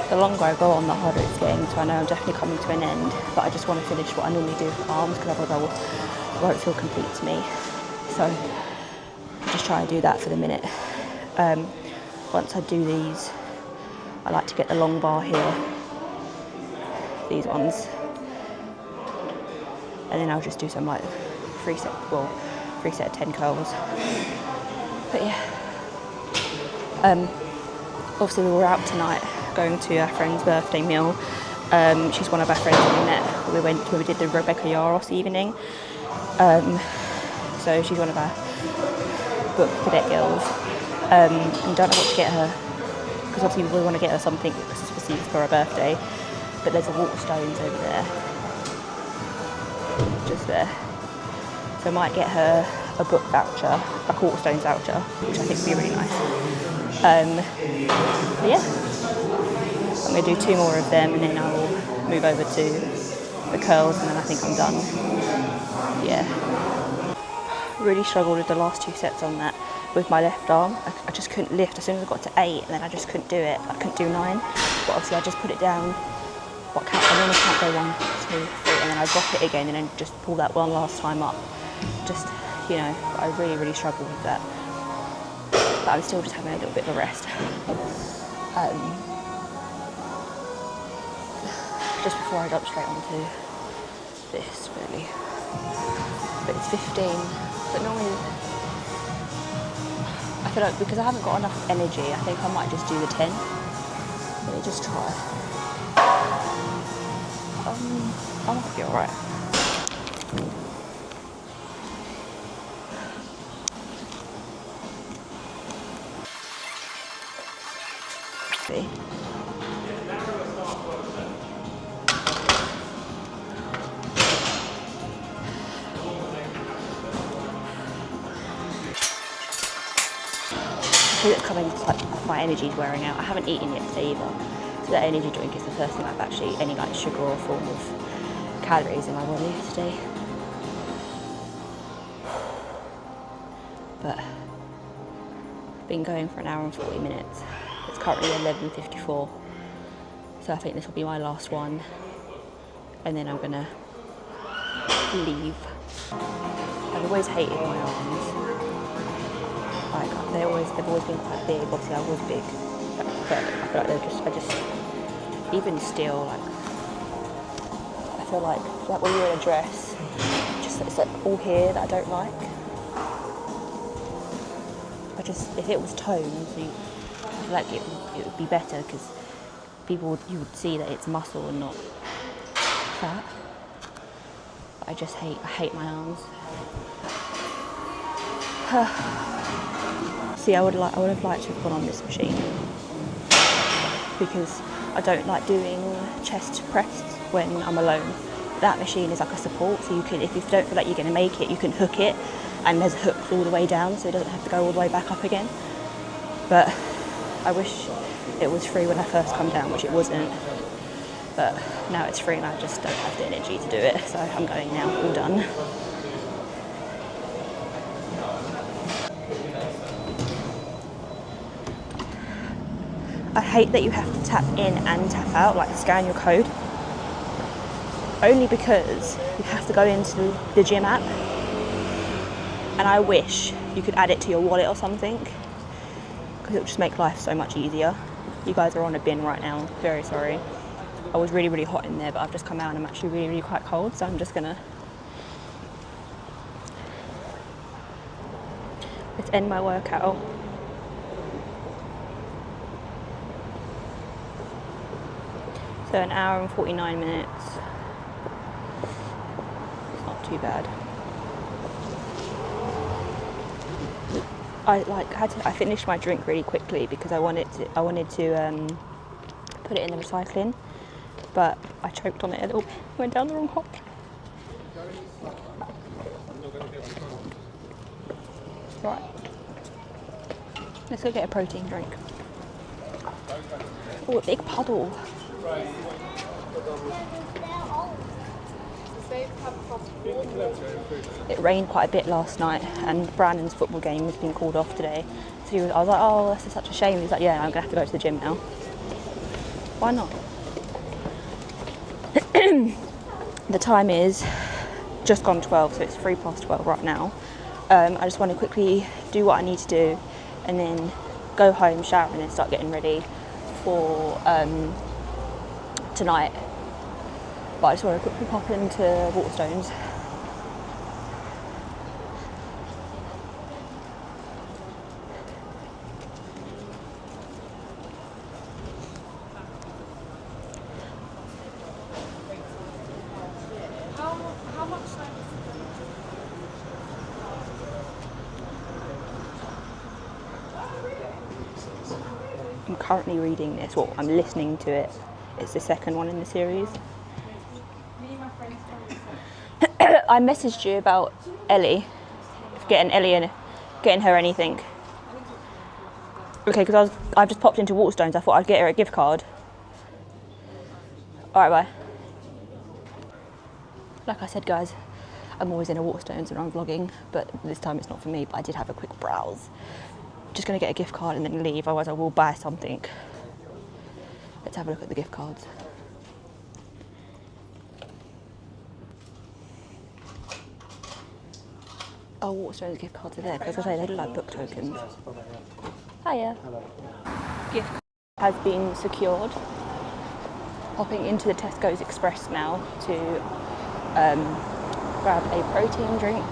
The longer I go on, the harder it's getting, so I know I'm definitely coming to an end, but I just want to finish what I normally do for arms, because otherwise it won't feel complete to me. So I'll just try and do that for the minute. Once I do these, I like to get the long bar here, these ones, and then I'll just do some like 3 set of 10 curls. But yeah, obviously we were out tonight going to our friend's birthday meal. She's one of our friends that we met. We did the Rebecca Yaros evening. So she's one of our book cadet girls. And don't know what to get her, because obviously we want to get her something specific for her birthday. But there's a Waterstones over there, just there. So I might get her a book voucher, a Waterstones voucher, which I think would be really nice. But yeah, I'm going to do 2 more of them, and then I'll move over to the curls, and then I think I'm done. Yeah. Really struggled with the last 2 sets on that with my left arm. I just couldn't lift. As soon as I got to 8, and then I just couldn't do it. I couldn't do 9. But obviously I just put it down. I normally can't go 1, 2, 3, and then I drop it again, and then just pull that one last time up. Just, you know, I really struggled with that. But I'm still just having a little bit of a rest. Just before I jump straight onto this, really. But it's 15. But normally, I feel like because I haven't got enough energy, I think I might just do the 10. Let me just try. I might be alright. See? It's coming, like my energy's wearing out. I haven't eaten yet today either. So that energy drink is the first thing I've actually any like sugar or form of calories in my body today. But I've been going for an hour and 40 minutes. It's currently 11:54. So I think this will be my last one. And then I'm gonna leave. I've always hated my arms. Like they've always been quite big. Obviously I was big, but I feel like I just even still, like I feel like when you're in a dress, just it's like all here that I don't like. If it was toned, I feel like it would be better, because you would see that it's muscle and not fat. But I hate my arms. See, I would have liked to have gone on this machine, because I don't like doing chest press when I'm alone. That machine is like a support, so you can, if you don't feel like you're going to make it, you can hook it, and there's hooks all the way down, so it doesn't have to go all the way back up again. But I wish it was free when I first come down, which it wasn't. But now it's free and I just don't have the energy to do it, so I'm going now, all done. I hate that you have to tap in and tap out, like scan your code. Only because you have to go into the gym app, and I wish you could add it to your wallet or something, because it would just make life so much easier. You guys are on a bin right now, very sorry. I was really hot in there, but I've just come out and I'm actually really quite cold, so I'm just gonna let's end my workout. So an hour and 49 minutes. not too bad. I finished my drink really quickly because I wanted to put it in the recycling, but I choked on it a little bit. Went down the wrong hole. Right. Let's go get a protein drink. Oh, a big puddle. It rained quite a bit last night, and Brandon's football game has been called off today. So I was like, oh, this is such a shame. He's like, yeah, I'm going to have to go to the gym now. Why not? The time is just gone 12, so it's 12:03 right now. I just want to quickly do what I need to do and then go home, shower, and then start getting ready for tonight. But I just want to quickly pop into Waterstones. How much time? I'm currently reading this, well, I'm listening to it. It's the second one in the series. I messaged you about Ellie, getting her anything. Okay, because I've just popped into Waterstones. I thought I'd get her a gift card. All right, bye. Like I said, guys, I'm always in a Waterstones when I'm vlogging, but this time it's not for me. But I did have a quick browse. Just gonna get a gift card and then leave. Otherwise, I will buy something. Let's have a look at the gift cards. Oh, Waterstones gift cards are there, because I say they look like book tokens. Hiya. Gift card has been secured. Hopping into the Tesco's Express now to grab a protein drink.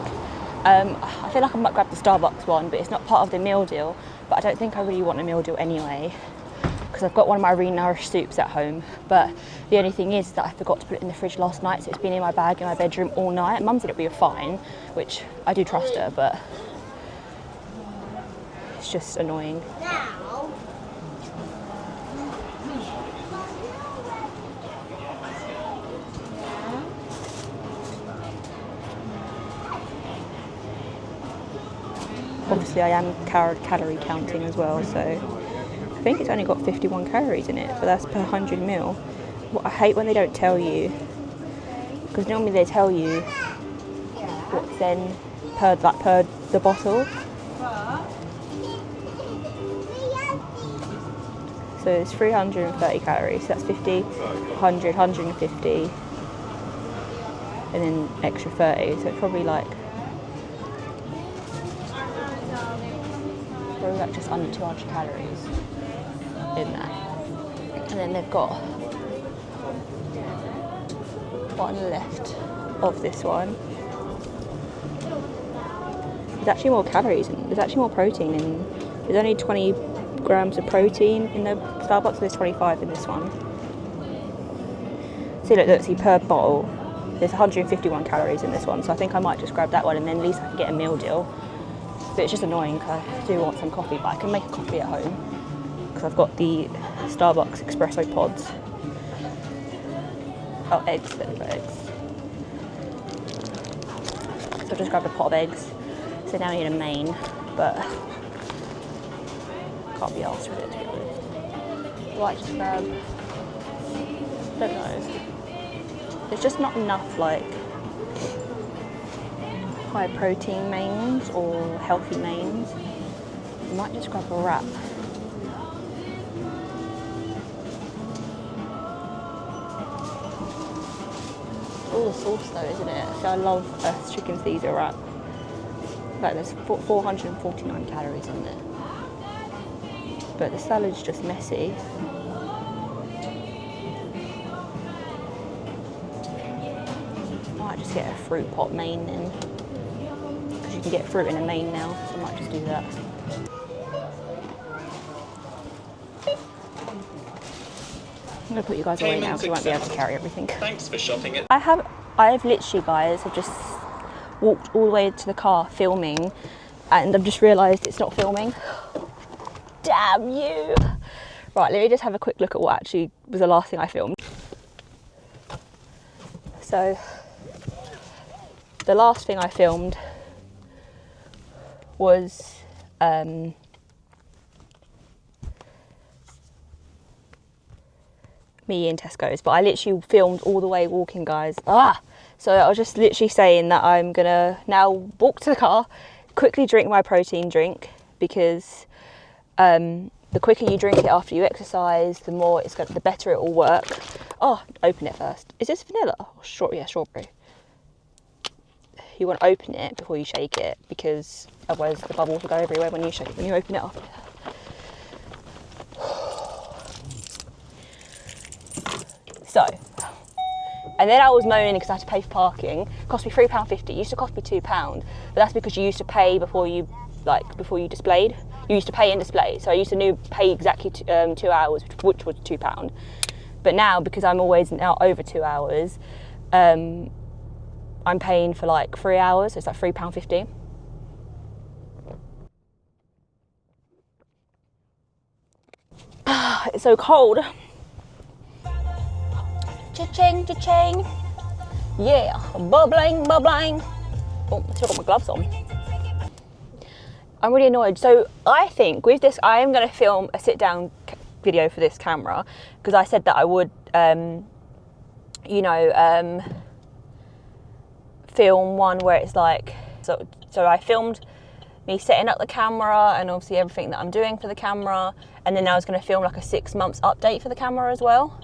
I feel like I might grab the Starbucks one, but it's not part of the meal deal. But I don't think I really want a meal deal anyway, because I've got one of my re-nourished soups at home. But the only thing is that I forgot to put it in the fridge last night, so it's been in my bag in my bedroom all night. Mum said it'd be fine, which I do trust her, but it's just annoying. Obviously I am calorie counting as well, so I think it's only got 51 calories in it, but that's per 100 ml. What I hate when they don't tell you, because normally they tell you what's then per the bottle. So it's 330 calories, so that's 50, 100, 150, and then extra 30, so it's probably like just under 200 calories in that. And then they've got one left of this one. There's actually more calories and there's actually more protein in. There's only 20 grams of protein in the Starbucks, there's 25 in this one. See, look, see, per bottle there's 151 calories in this one, so I think I might just grab that one and then at least I can get a meal deal. But it's just annoying because I do want some coffee, but I can make a coffee at home because I've got the Starbucks espresso pods. Oh, eggs, there we go, eggs. So I just grabbed a pot of eggs. So now I need a main, but can't be asked with it, to be honest. Right, just grab, don't know. There's just not enough, like, high protein mains or healthy mains. I might just grab a wrap. All the sauce though, isn't it? So I love a chicken Caesar wrap. Like there's 449 calories in it. But the salad's just messy. I might just get a fruit pot main then. You can get fruit in a main now, so I might just do that. I'm going to put you guys away now because I won't be able to carry everything. Thanks for shopping at... I have I've literally, guys, have just walked all the way to the car filming, and I've just realised it's not filming. Damn you! Right, let me just have a quick look at what actually was the last thing I filmed. So, the last thing I filmed was me in Tesco's, but I literally filmed all the way walking, guys. So I was just literally saying that I'm gonna now walk to the car, quickly drink my protein drink, because the quicker you drink it after you exercise, the better it will work. Oh, open it first. Is this vanilla? Yeah, strawberry. You want to open it before you shake it, because otherwise the bubbles will go everywhere when you open it up. So, and then I was moaning because I had to pay for parking. It cost me £3.50. It used to cost me £2, but that's because you used to pay before you displayed. You used to pay and display. So I used to pay exactly 2 hours, which was £2. But now, because I'm always now over 2 hours, I'm paying for like 3 hours, so it's like £3.50. It's so cold. Cha-ching, cha-ching. Yeah, bubbling, bubbling. Oh, I still got my gloves on. I'm really annoyed. So I think with this, I am going to film a sit-down video for this camera, because I said that I would, film one where it's like, so I filmed me setting up the camera and obviously everything that I'm doing for the camera, and then I was going to film like a 6 months update for the camera as well.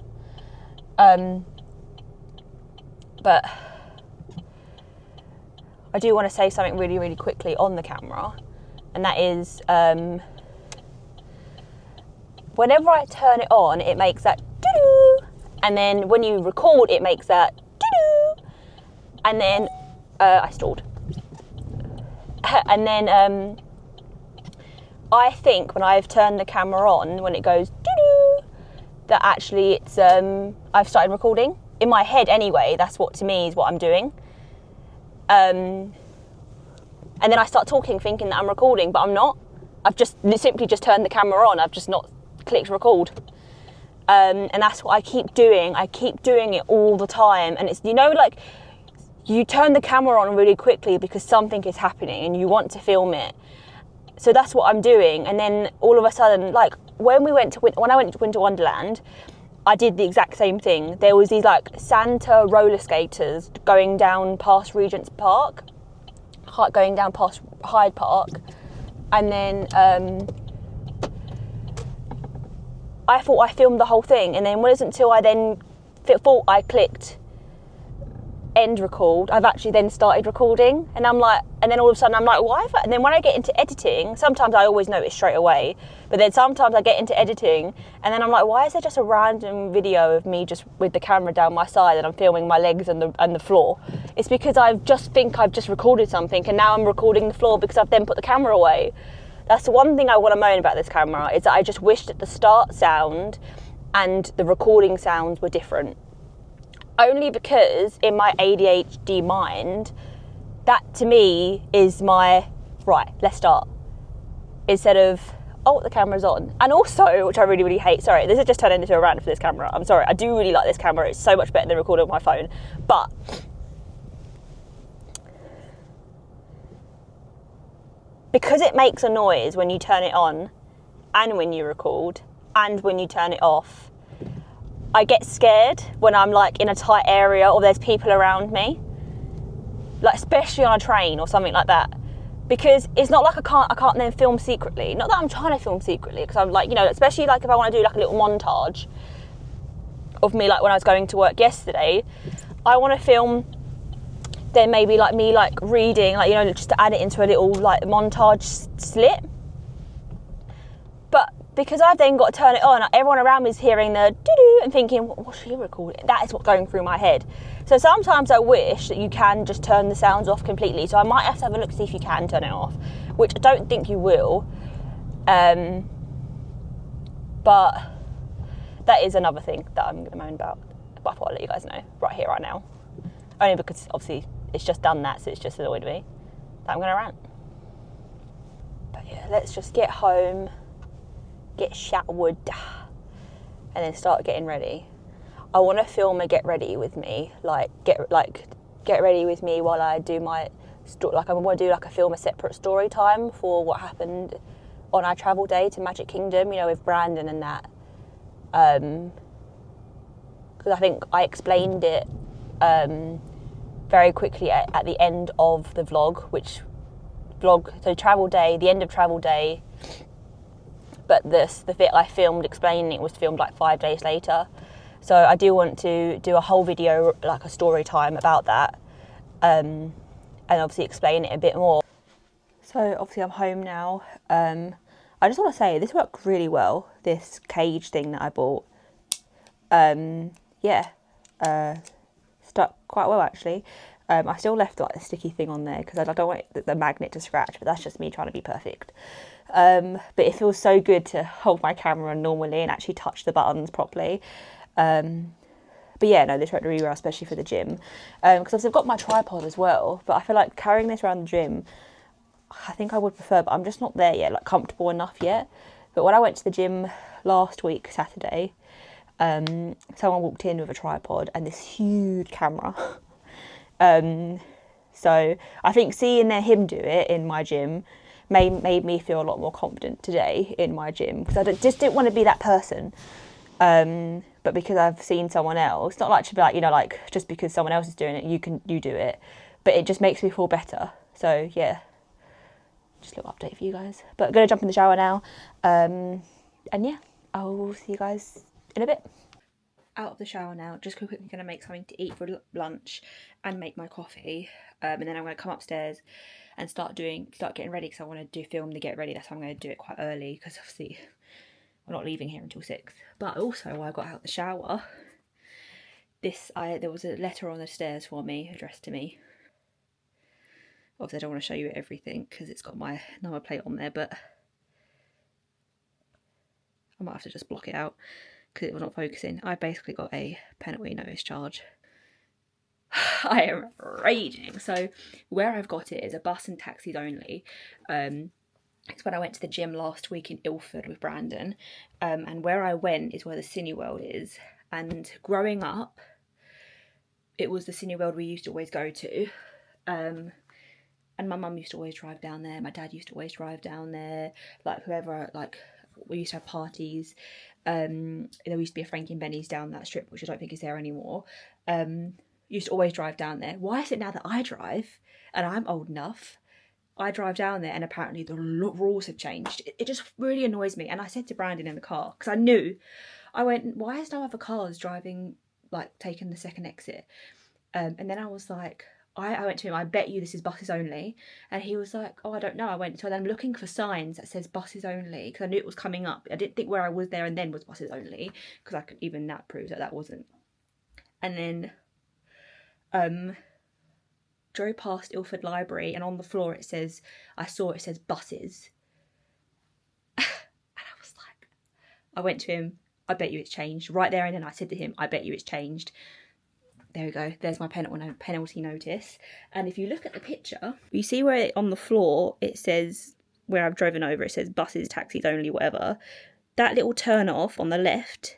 But I do want to say something really, really quickly on the camera, and that is, whenever I turn it on, it makes that doo-doo, and then when you record, it makes that doo-doo, and then I stalled. And then I think when I've turned the camera on, when it goes doo-doo, that actually it's I've started recording. In my head anyway, that's what to me is what I'm doing. And then I start talking thinking that I'm recording, but I'm not. I've just simply just turned the camera on. I've just not clicked record. And that's what I keep doing. I keep doing it all the time. And it's, like, you turn the camera on really quickly because something is happening and you want to film it. So that's what I'm doing. And then all of a sudden, like when I went to Winter Wonderland, I did the exact same thing. There was these like Santa roller skaters going down past Regent's Park, going down past Hyde Park, and then I thought I filmed the whole thing, and then it wasn't until I then thought I clicked end record, I've actually then started recording, and I'm like, and then all of a sudden I'm like, why? And then when I get into editing, sometimes I always notice straight away, but then sometimes I get into editing, and then I'm like, why is there just a random video of me just with the camera down my side and I'm filming my legs and the floor? It's because I've just recorded something, and now I'm recording the floor because I've then put the camera away. That's the one thing I want to moan about this camera, is that I just wish that the start sound and the recording sounds were different. Only because in my ADHD mind, that to me is my, right, let's start. Instead of, oh, the camera's on. And also, which I really, really hate, sorry, this has just turned into a rant for this camera. I'm sorry, I do really like this camera. It's so much better than recording on my phone. But because it makes a noise when you turn it on and when you record and when you turn it off, I get scared when I'm like in a tight area or there's people around me, like especially on a train or something like that, because it's not like I can't then film secretly. Not that I'm trying to film secretly, because I'm like, especially like if I want to do like a little montage of me, like when I was going to work yesterday, I want to film then maybe like me like reading, like, just to add it into a little like montage slit. But because I've then got to turn it on, everyone around me is hearing the doo-doo and thinking, what's she recording? That is what's going through my head. So sometimes I wish that you can just turn the sounds off completely. So I might have to have a look to see if you can turn it off, which I don't think you will. But that is another thing that I'm going to moan about. But I thought I'd let you guys know right here, right now. only because obviously it's just done that, so it's just annoyed me that I'm going to rant. But yeah, let's just get home, get showered, and then start getting ready. I want to film a get ready with me, get ready with me while I do my I want to do a film a separate story time for what happened on our travel day to Magic Kingdom, with Brandan and that. Because I think I explained it very quickly at the end of the vlog, so travel day, the end of travel day, but the bit I filmed explaining it was filmed 5 days later. So I do want to do a whole video, a story time about that, and obviously explain it a bit more. So obviously I'm home now. I just want to say this worked really well, this cage thing that I bought. Stuck quite well actually. I still left the sticky thing on there because I don't want the magnet to scratch, but that's just me trying to be perfect. But it feels so good to hold my camera normally and actually touch the buttons properly. But yeah, no, this worked really well, especially for the gym. Because I've got my tripod as well, but I feel like carrying this around the gym, I think I would prefer, but I'm just not there yet, comfortable enough yet. But when I went to the gym last week, Saturday, someone walked in with a tripod and this huge camera. So I think seeing him do it in my gym made me feel a lot more confident today in my gym, because I just didn't want to be that person. But because I've seen someone else, not to be just because someone else is doing it, you do it. But it just makes me feel better. So yeah, just a little update for you guys. But I'm going to jump in the shower now. And yeah, I'll see you guys in a bit. Out of the shower now, just quickly going to make something to eat for lunch and make my coffee. And then I'm going to come upstairs and start getting ready, because I want to film the get ready. That's why I'm going to do it quite early, because obviously we're not leaving here until 6. But also, while I got out of the shower, there was a letter on the stairs for me, addressed to me. Obviously I don't want to show you everything because it's got my number plate on there, but I might have to just block it out because it was not focusing. I basically got a penalty notice charge. I am raging. So where I've got it is a bus and taxis only. It's when I went to the gym last week in Ilford with Brandan, and where I went is where the Cineworld is. And growing up, it was the Cineworld we used to always go to. And my mum used to always drive down there. My dad used to always drive down there. We used to have parties. There used to be a Frankie and Benny's down that strip, which I don't think is there anymore. Used to always drive down there. Why is it now that I drive, and I'm old enough, I drive down there and apparently the rules have changed? It just really annoys me. And I said to Brandon in the car, because I went, why is no other cars driving, taking the second exit? And then I was like, I went to him, I bet you this is buses only. And he was like, oh, I don't know. So then I'm looking for signs that says buses only, because I knew it was coming up. I didn't think where I was there and then was buses only, because even that proves that wasn't. And then drove past Ilford Library, and on the floor it says buses. And I was like, I went to him, I bet you it's changed. Right there and then I said to him, I bet you it's changed. There we go, there's my penalty notice. And if you look at the picture, you see where on the floor it says, where I've driven over, it says buses, taxis only, whatever. That little turn off on the left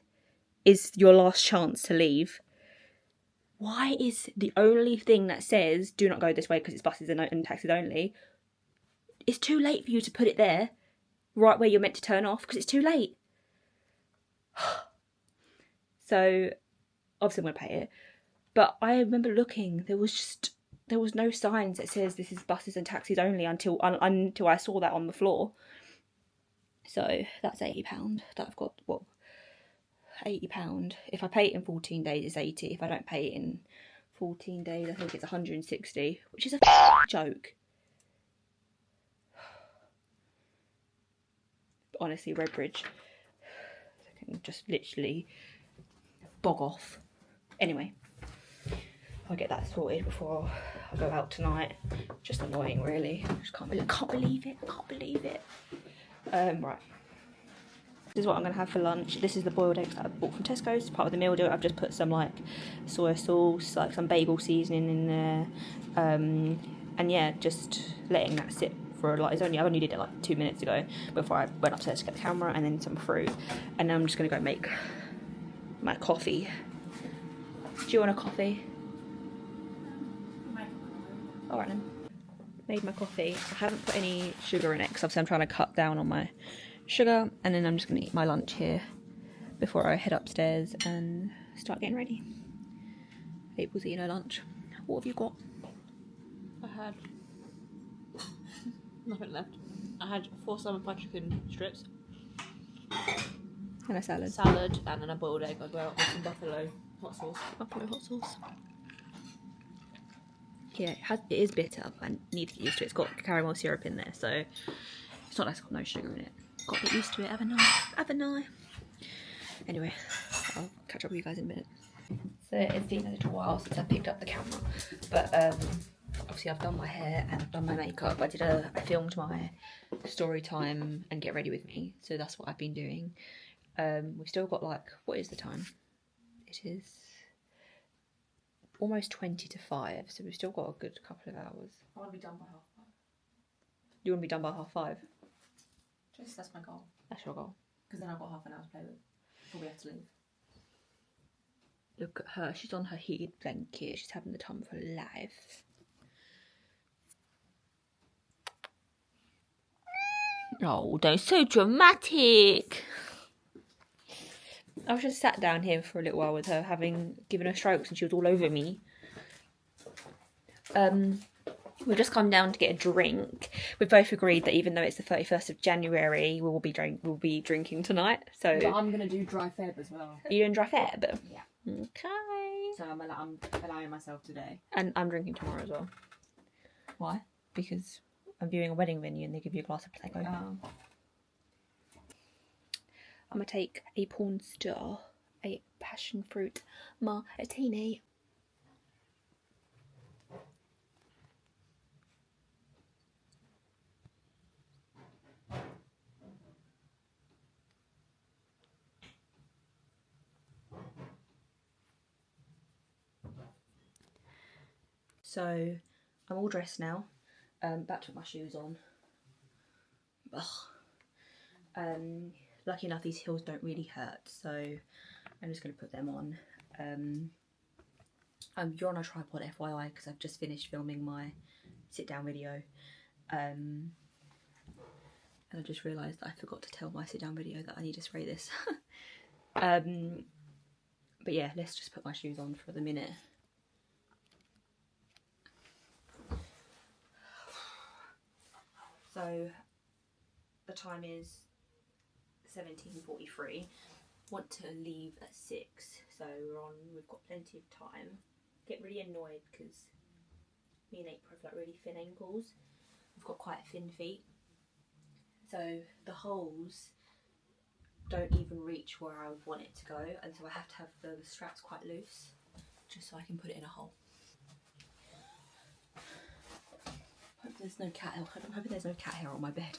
is your last chance to leave. Why is the only thing that says do not go this way because it's buses and taxis only? It's too late for you to put it there, right where you're meant to turn off, because it's too late. So obviously I'm going to pay it. But I remember looking, there was no signs that says this is buses and taxis only until I saw that on the floor. So that's £80 that I've got. What? £80. If I pay it in 14 days, it's 80. If I don't pay it in 14 days, I think it's 160, which is a joke. But honestly, Redbridge, I can just literally bog off. Anyway, I'll get that sorted before I go out tonight. Just annoying, really. I just can't believe it. Right. This is what I'm going to have for lunch. This is the boiled eggs that I bought from Tesco's, part of the meal deal. I've just put some like soy sauce, like some bagel seasoning in there. And yeah, just letting that sit for like, I only did it like 2 minutes ago before I went upstairs to get the camera, and then some fruit. And now I'm just going to go make my coffee. Do you want a coffee? Alright then. Made my coffee. I haven't put any sugar in it because obviously I'm trying to cut down on my sugar, and then I'm just going to eat my lunch here before I head upstairs and start getting ready. April's eating her lunch. What have you got? I had nothing left. I had 4 salmon fried chicken strips, And a salad. and then a boiled egg as well, with some buffalo hot sauce. Buffalo hot sauce. Yeah, it is bitter, but I need to get used to it. It's got caramel syrup in there, so it's not like it's got no sugar in it. Got to get used to it, haven't I? Anyway, I'll catch up with you guys in a minute. So it's been a little while since I picked up the camera, but obviously I've done my hair and I've done my makeup. I filmed my story time and get ready with me, so that's what I've been doing. We've still got like, what is the time? It is almost 20 to 5, so we've still got a good couple of hours. I want to be done by 5:30. You want to be done by 5:30? That's my goal. That's your goal. Because then I've got half an hour to play with before we have to leave. Look at her, she's on her heated blanket, she's having the time of her life. Oh, don't so dramatic. I was just sat down here for a little while with her, having given her strokes, and she was all over me. We've just come down to get a drink. We've both agreed that even though it's the 31st of January, we'll be drinking tonight. So But I'm gonna do dry Feb as well. are you doing dry Feb? Yeah. Okay. So I'm allowing myself today. And I'm drinking tomorrow as well. Why? Because I'm viewing a wedding venue and they give you a glass of Prosecco. I'm going to take a porn star, a passion fruit martini. So I'm all dressed now. About to put my shoes on. Ugh. Lucky enough, these heels don't really hurt, so I'm just going to put them on. You're on a tripod, FYI, because I've just finished filming my sit-down video. And I just realised that I forgot to tell my sit-down video that I need to spray this. But yeah, let's just put my shoes on for the minute. So the time is 17:43. Want to leave at 6, so we've got plenty of time. Get really annoyed because me and April have like really thin ankles. We've got quite thin feet, so the holes don't even reach where I would want it to go, and so I have to have the straps quite loose just so I can put it in a hole. Hope there's no cat hair. I'm hoping there's no cat hair on my bed.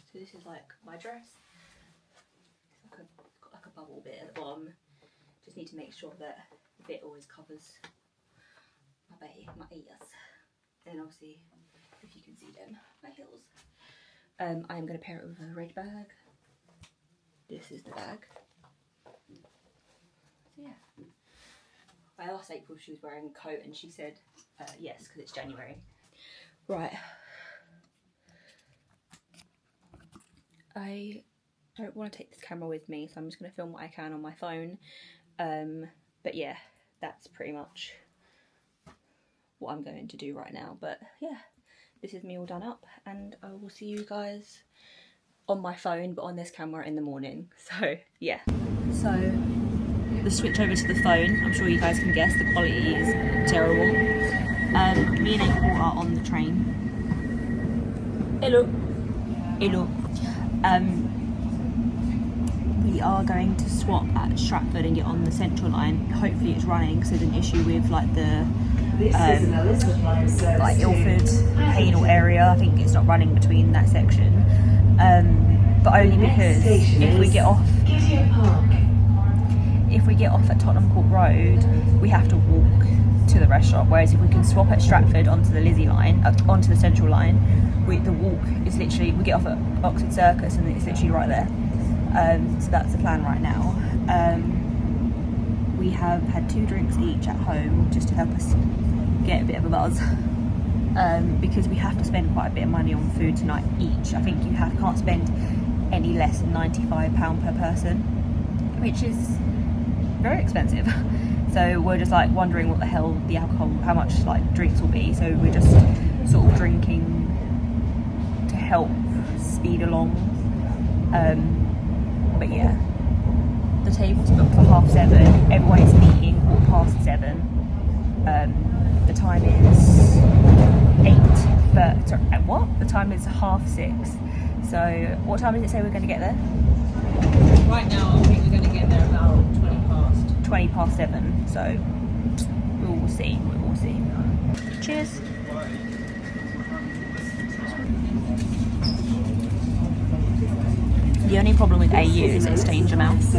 So this is like my dress. It's got like a bubble bit at the bottom. Just need to make sure that the bit always covers my ears. And obviously, if you can see them, my heels. I am going to pair it with a red bag. This is the bag. So yeah. I asked April if she was wearing a coat and she said yes, because it's January. Right. I don't want to take this camera with me, so I'm just going to film what I can on my phone. But yeah, that's pretty much what I'm going to do right now. But yeah, this is me all done up, and I will see you guys on my phone, but on this camera in the morning. So yeah. So the switch over to the phone, I'm sure you guys can guess the quality is terrible. Me and April are on the train. Hello. Hello. We are going to swap at Stratford and get on the Central line. Hopefully it's running, because there's an issue with like the like Ilford, Haynor area. I think it's not running between that section, but only because if we get off at Tottenham Court Road, we have to walk to the restaurant. Whereas if we can swap at Stratford onto the Lizzie line, onto the Central line, the walk is literally, we get off at Oxford Circus and it's literally right there. So that's the plan right now. We have had 2 drinks each at home just to help us get a bit of a buzz, because we have to spend quite a bit of money on food tonight each. I think you can't spend any less than £95 per person, which is very expensive. So we're just like wondering what the hell the alcohol, how much like drinks will be. So we're just sort of drinking to help speed along. But yeah, the table's booked for 7:30. Everyone is meeting 7:15. The time is 8:30. Sorry, what? The time is 6:30. So what time does it say we're going to get there? Right now, I think we're going to get there about 20 past 7. So we will see. We will see. Cheers. The only problem with AU is its danger mouse.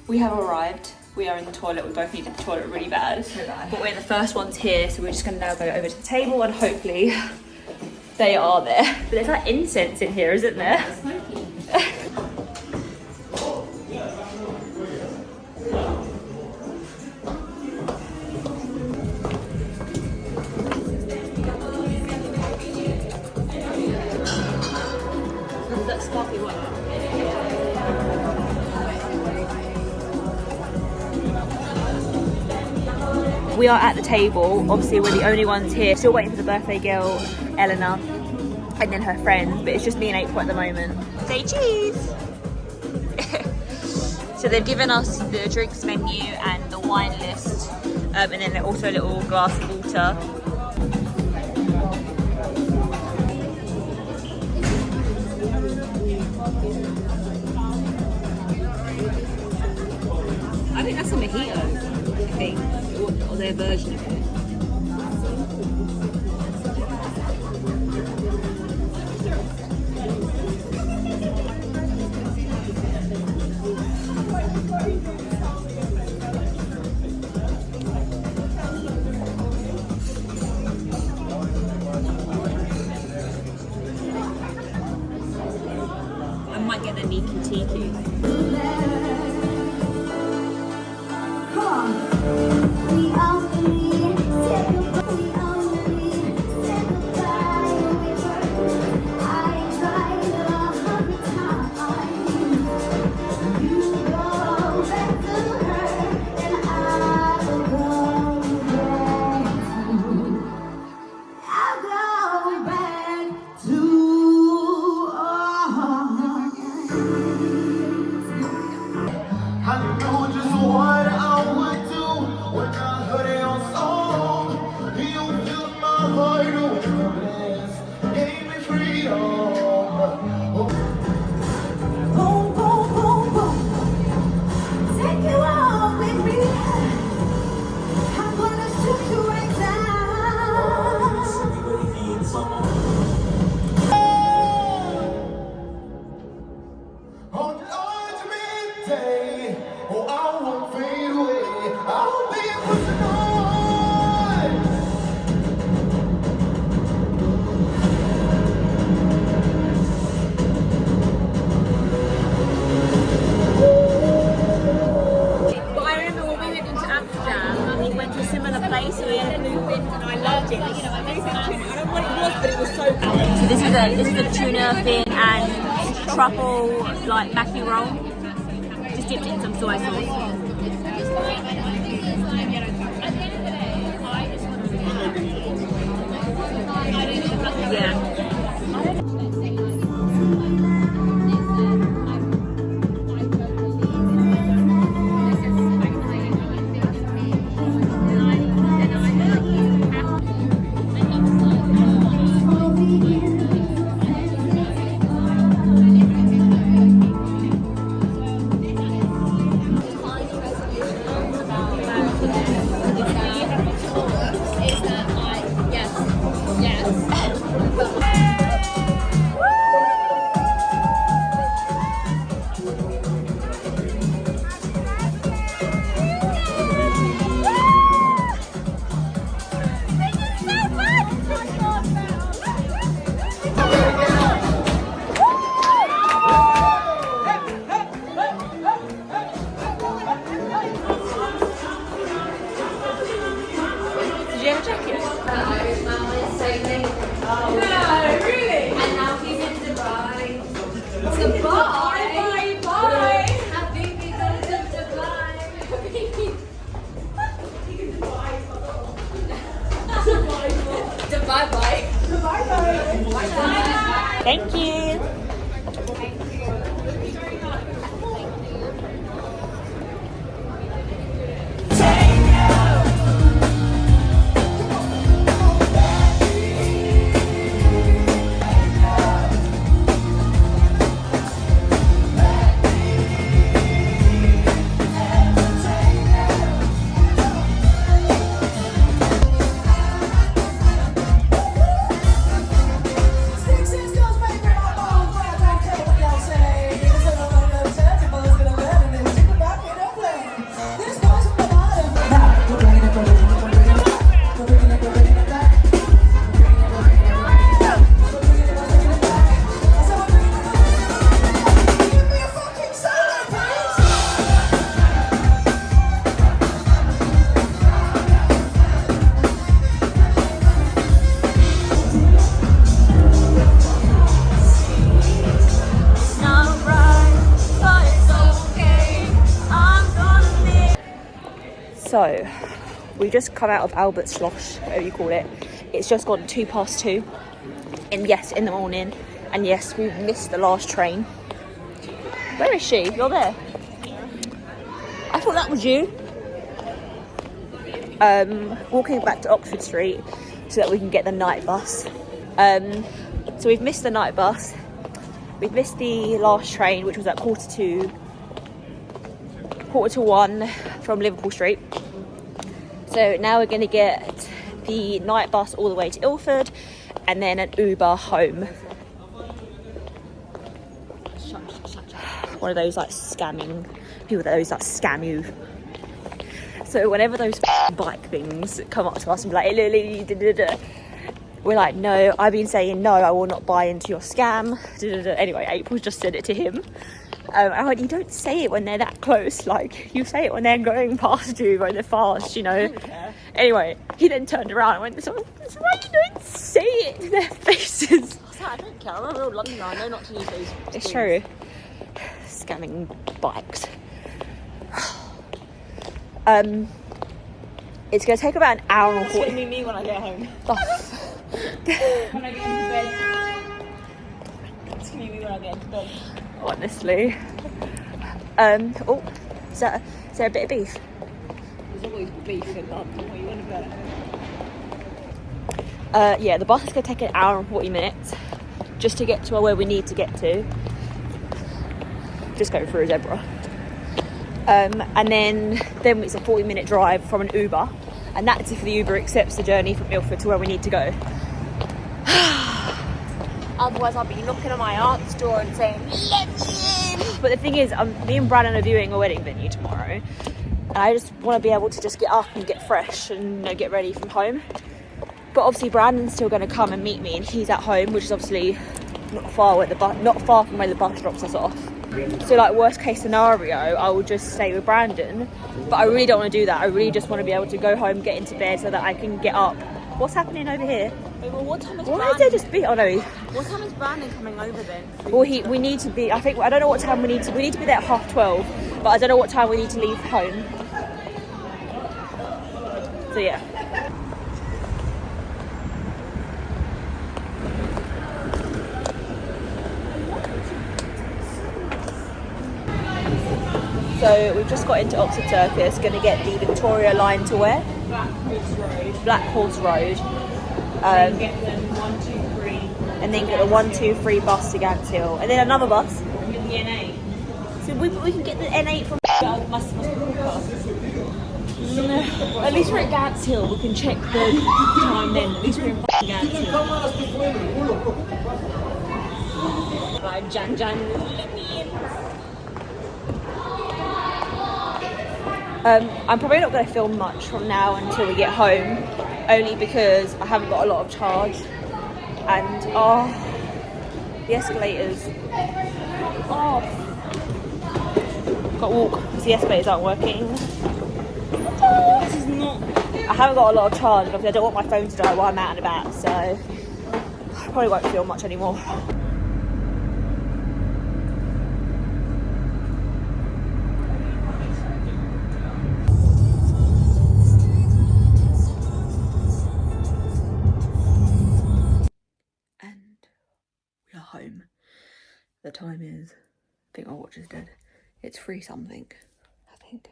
We have arrived. We are in the toilet. We both needed the toilet really bad. But we're the first ones here, so we're just going to now go over to the table and hopefully they are there. But there's like incense in here, isn't there? That sparkly one. We are at the table. Obviously, we're the only ones here. Still waiting for the birthday girl, Eleanor, and then her friends. But it's just me and April at the moment. Say cheese. So they've given us the drinks menu and the wine list, and then also a little glass of water. I think that's a mojito, I think, or their version of it. I might get the Niki Tiki. This is a tuna fin and truffle like mackie roll, just dipped in some soy sauce. Yeah. really? And now he's in Dubai. Dubai. Bye. Habibi goes to Dubai. Dubai. Bye. Thank you. So, we just come out of Albert Schloss, whatever you call it. It's just gone 2:02, and yes, in the morning, and yes, we missed the last train. Where is she? You're there. I thought that was you. Walking back to Oxford Street so that we can get the night bus. So we've missed the night bus. We've missed the last train, which was at quarter to 1 from Liverpool Street. So now we're going to get the night bus all the way to Ilford and then an Uber home. One of those like scamming people, those that scam you. So whenever those bike things come up to us and be like, we're like, no, I've been saying no, I will not buy into your scam. Anyway, April just said it to him. I went, you don't say it when they're that close, like, you say it when they're going past you, when they're fast, you know. Anyway, he then turned around and went, so why you don't say it to their faces? I don't care. I'm a real Londoner. I know not to use those. It's true. Scamming bikes. It's going to take about an hour and 40. It's going to be me when I get home. When I get into bed. It's going to be me when I get into bed. Honestly. Oh, is there a bit of beef? There's always beef in London. What are you on about? Yeah, the bus is going to take an hour and 40 minutes just to get to where we need to get to. Just go through a zebra. And then it's a 40-minute drive from an Uber, and that's if the Uber accepts the journey from Ilford to where we need to go. Otherwise, I'll be knocking on my aunt's door and saying, let me in! But the thing is, me and Brandan are viewing a wedding venue tomorrow, and I just want to be able to just get up and get fresh and get ready from home. But obviously, Brandan's still going to come and meet me, and he's at home, which is obviously not far from where the bus drops us off. So, like, worst case scenario, I will just stay with Brandan. But I really don't want to do that. I really just want to be able to go home, get into bed so that I can get up. What's happening over here? Wait, well, what time is Why Brandan? is there just be? Oh no. What time is Brandan coming over then? Well, we need to be. I don't know what time we need to. We need to be there at 12:30. But I don't know what time we need to leave home. So yeah. So we've just got into Oxford Circus, going to get the Victoria line to where? Black Horse Road. And get the 123. And then get the 123 bus to Gants Hill. And then another bus. And get the N8. So we can get the N8 from... Must be fast. At least we're at Gants Hill. We can check the time then. At least we're in Gants Hill. Like, Jan, let me in. I'm probably not going to film much from now until we get home, only because I haven't got a lot of charge, and the escalators, got to walk because the escalators aren't working. This is not. I haven't got a lot of charge, and obviously I don't want my phone to die while I'm out and about, so probably won't film much anymore. And we are home. The time is, I think my watch is dead. It's 3 something, I think.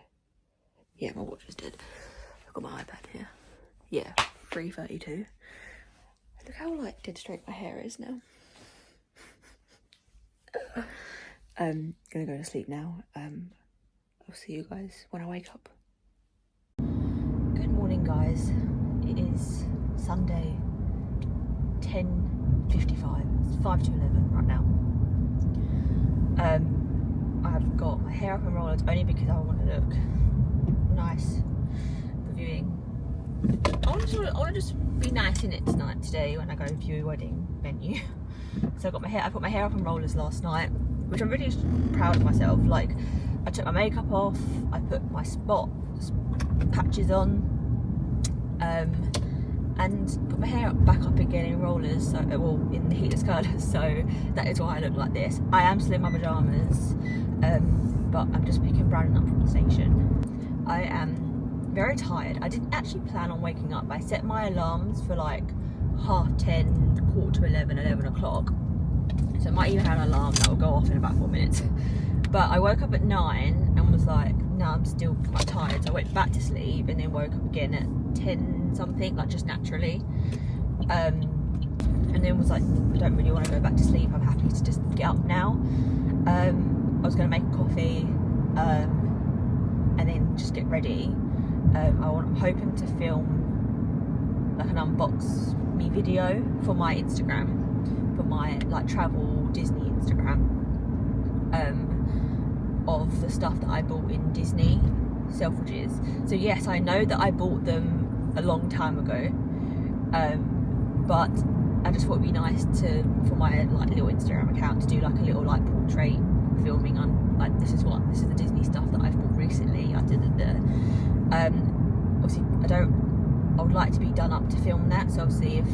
Yeah, my watch is dead. I've got my iPad here. Yeah, 3:32. Look how like dead straight my hair is now. Gonna go to sleep now. I'll see you guys when I wake up. Good morning, guys. It is Sunday, 10:55. It's 5 to 11 right now. I've got my hair up and rollers only because I want to look nice for viewing. I want to just be nice in it today when I go view a wedding venue. So I put my hair up and rollers last night, which I'm really proud of myself. Like, I took my makeup off, I put my spot patches on, and put my hair back up again in rollers, so, well, in the heatless colours, so that is why I look like this. I am still in my pyjamas, but I'm just picking Brandan up from the station. I am very tired. I didn't actually plan on waking up. I set my alarms for like 10:30, 11:15, 11 o'clock. So I might even have an alarm that will go off in about 4 minutes. But I woke up at 9 and was like, no, I'm still quite tired. So I went back to sleep and then woke up again at 10 something, like just naturally. And then was like, I don't really want to go back to sleep. I'm happy to just get up now. I was going to make a coffee and then just get ready. I'm hoping to film like an unbox me video for my Instagram, for my like travel Disney Instagram, of the stuff that I bought in Disney Selfridges. So yes, I know that I bought them a long time ago, but I just thought it'd be nice for my like little Instagram account to do like a little like portrait filming on like this is the Disney stuff that I've bought recently. Obviously I would like to be done up to film that, so obviously if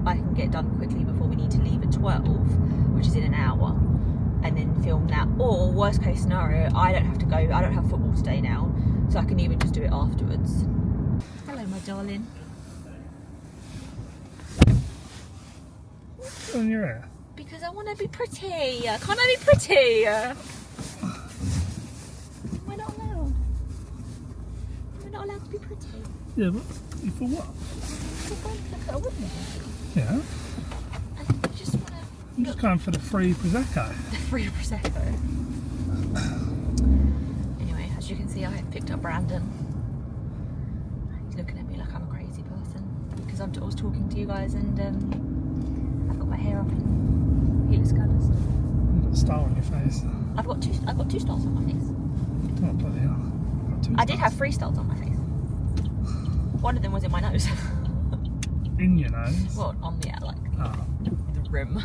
I can get done quickly before we need to leave at 12, which is in an hour, and then film that, or worst case scenario, I don't have to go, I don't have football today now, so I can even just do it afterwards. Hello my darling. What's on your hair? Because I want to be pretty. Can't I be pretty? We're not allowed. We're not allowed to be pretty. Yeah, but for what? Look at a woman. Yeah. I just want to... I'm just going for the free Prosecco. The free Prosecco. Anyway, as you can see, I have picked up Brandan. He's looking at me like I'm a crazy person. Because I was talking to you guys and I've got my hair up in heatless colours. You've got a star on your face. I've got two stars on my face. Oh, bloody hell. I did have 3 stars on my face. One of them was in my nose. In your nose? Well, on the the rim.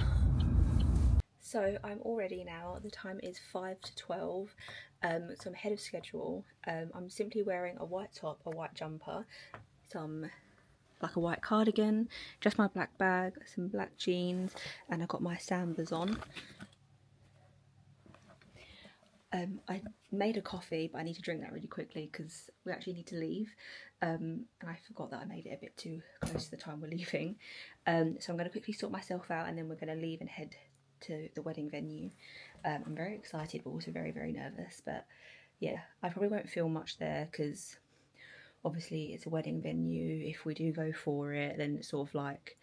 So I'm all ready now. The time is 5 to 12. So I'm ahead of schedule. I'm simply wearing a white top, a white jumper, like a white cardigan, just my black bag, some black jeans, and I've got my sambas on. I made a coffee, but I need to drink that really quickly because we actually need to leave. And I forgot that I made it a bit too close to the time we're leaving. So I'm going to quickly sort myself out and then we're going to leave and head to the wedding venue. I'm very excited, but also very, very nervous. But yeah, I probably won't film much there because obviously it's a wedding venue. If we do go for it, then it's sort of like,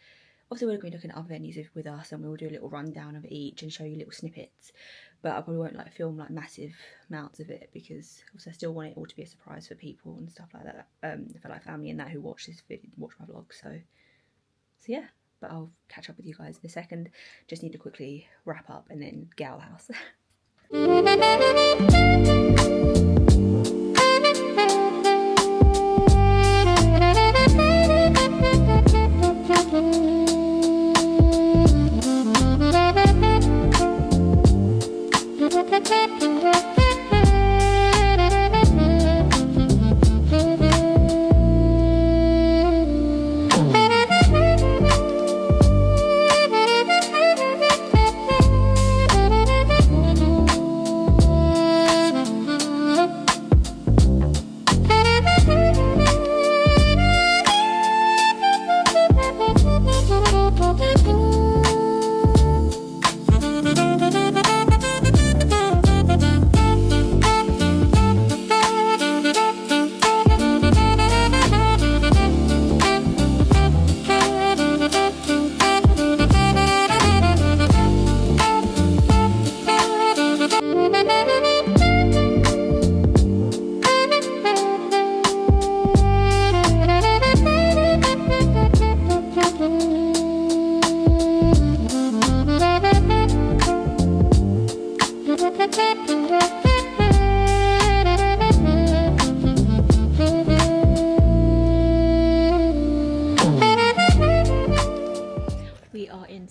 obviously we're going to be looking at other venues with us and we'll do a little rundown of each and show you little snippets. But I probably won't like film like massive amounts of it because obviously I still want it all to be a surprise for people and stuff like that. For like family and that who watch this video, watch my vlog. So yeah, but I'll catch up with you guys in a second. Just need to quickly wrap up and then get out of the house.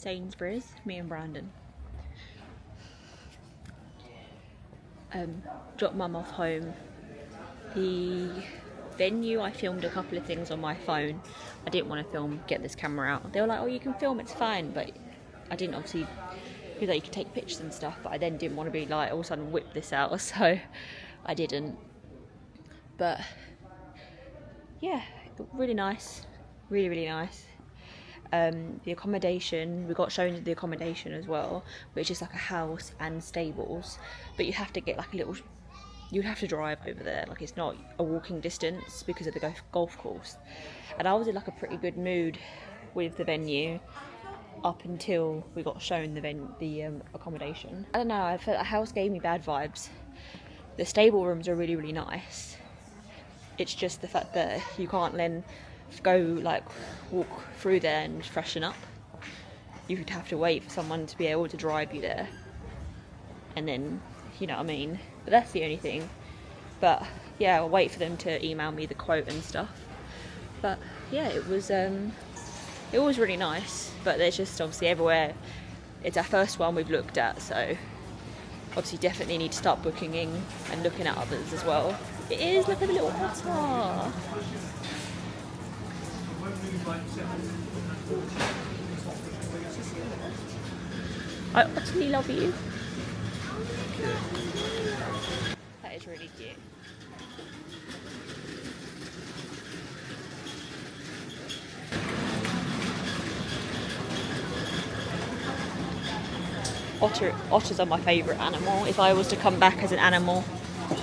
Sainsbury's, me and Brandan. Dropped mum off home. The venue, I filmed a couple of things on my phone. I didn't want to film, get this camera out. They were like, oh, you can film, it's fine, but I didn't obviously, because you could take pictures and stuff, but I then didn't want to be like, all of a sudden whip this out, so I didn't. But yeah, really nice, really nice. The accommodation, we got shown the accommodation as well, which is like a house and stables, but you have to get like a little, you'd have to drive over there, like it's not a walking distance because of the golf course. And I was in like a pretty good mood with the venue up until we got shown the accommodation. I don't know, I felt the house gave me bad vibes. The stable rooms are really nice. It's just the fact that you can't then go like walk through there and freshen up. You would have to wait for someone to be able to drive you there, and then, you know what I mean. But that's the only thing. But yeah, I'll wait for them to email me the quote and stuff. But yeah, it was really nice. But there's just obviously everywhere. It's our first one we've looked at, so obviously definitely need to start booking in and looking at others as well. It is, look at the little otter. I utterly love you. That is really cute. Otters are my favourite animal. If I was to come back as an animal,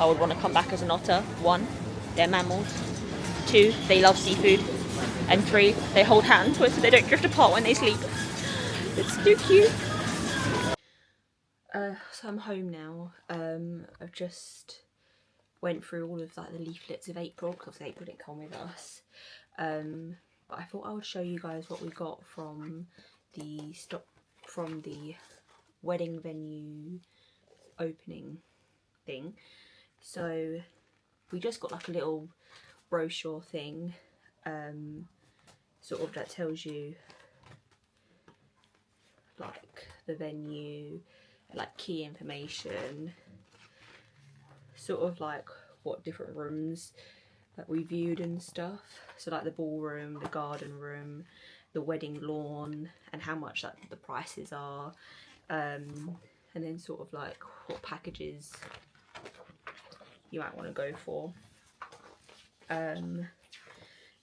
I would want to come back as an otter. 1, they're mammals. 2, they love seafood. And 3, they hold hands so they don't drift apart when they sleep. It's too cute. So I'm home now. I've just went through all of like the leaflets of April, because April didn't come with us. But I thought I would show you guys what we got from the wedding venue opening thing. So we just got like a little brochure thing, sort of that tells you like the venue, like key information, sort of like what different rooms that we viewed and stuff. So like the ballroom, the garden room, the wedding lawn, and how much like the prices are, and then sort of like what packages you might want to go for,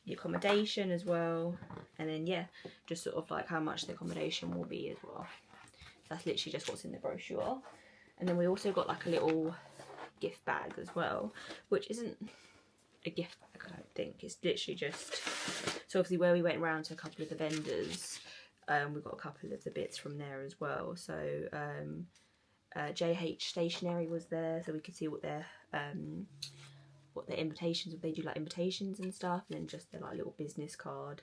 the accommodation as well, and then yeah, just sort of like how much the accommodation will be as well. That's literally just what's in the brochure. And then we also got like a little gift bag as well, which isn't a gift bag, I don't think. It's literally just, so obviously where we went around to a couple of the vendors, we got a couple of the bits from there as well. So JH Stationery was there, so we could see what their invitations, if they do like invitations and stuff, and then just their like little business card.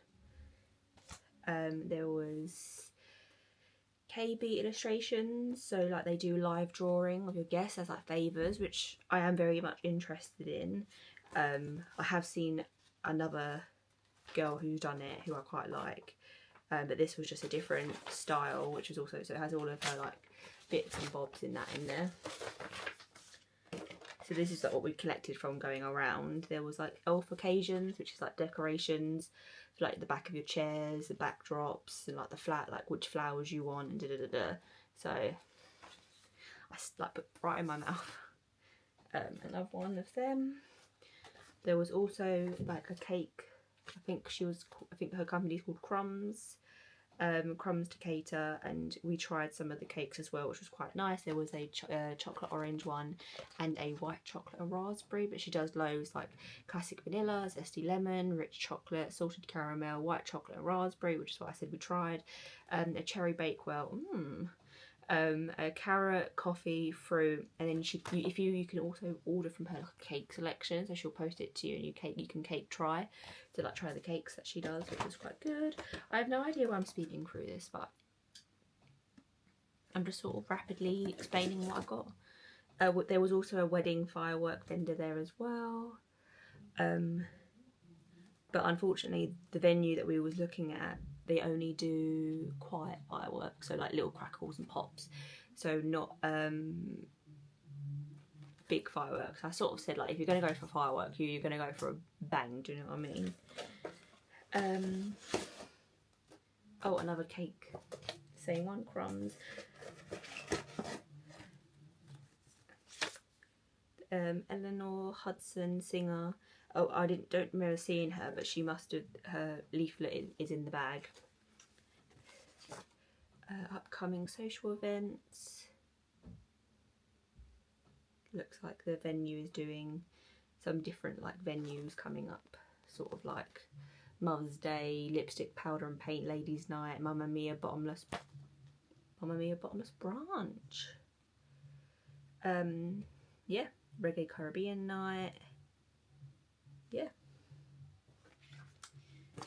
There was KB illustrations, so like they do live drawing of your guests as like favours, which I am very much interested in. I have seen another girl who's done it who I quite like, but this was just a different style, which was also, so it has all of her like bits and bobs in there. So this is like what we collected from going around. There was like elf occasions, which is like decorations, like the back of your chairs, the backdrops, and like the flat, like which flowers you want, and So I like put right in my mouth. Another one of them. There was also like a cake. I think her company's called Crumbs. Crumbs to Cater, and we tried some of the cakes as well, which was quite nice. There was a chocolate orange one and a white chocolate and raspberry, but she does loads like classic vanilla, zesty lemon, rich chocolate, salted caramel, white chocolate and raspberry, which is what I said we tried. A cherry bakewell, a carrot, coffee, fruit, and then you can also order from her like a cake selection, so she'll post it to you, and you can cake try to like try the cakes that she does, which is quite good. I have no idea why I'm speaking through this, but I'm just sort of rapidly explaining what I got. There was also a wedding firework vendor there as well, but unfortunately the venue that we was looking at they only do quiet fireworks, so like little crackles and pops, so not big fireworks. I sort of said, like, if you're going to go for a firework, you're going to go for a bang, do you know what I mean? Oh, another cake. Same one, crumbs. Eleanor Hudson, singer. Oh, I don't remember seeing her, but she must have, her leaflet is in the bag. Upcoming social events. Looks like the venue is doing some different like venues coming up, sort of like Mother's Day, lipstick, powder and paint, ladies' night, Mamma Mia bottomless brunch. Yeah, reggae Caribbean night. Yeah.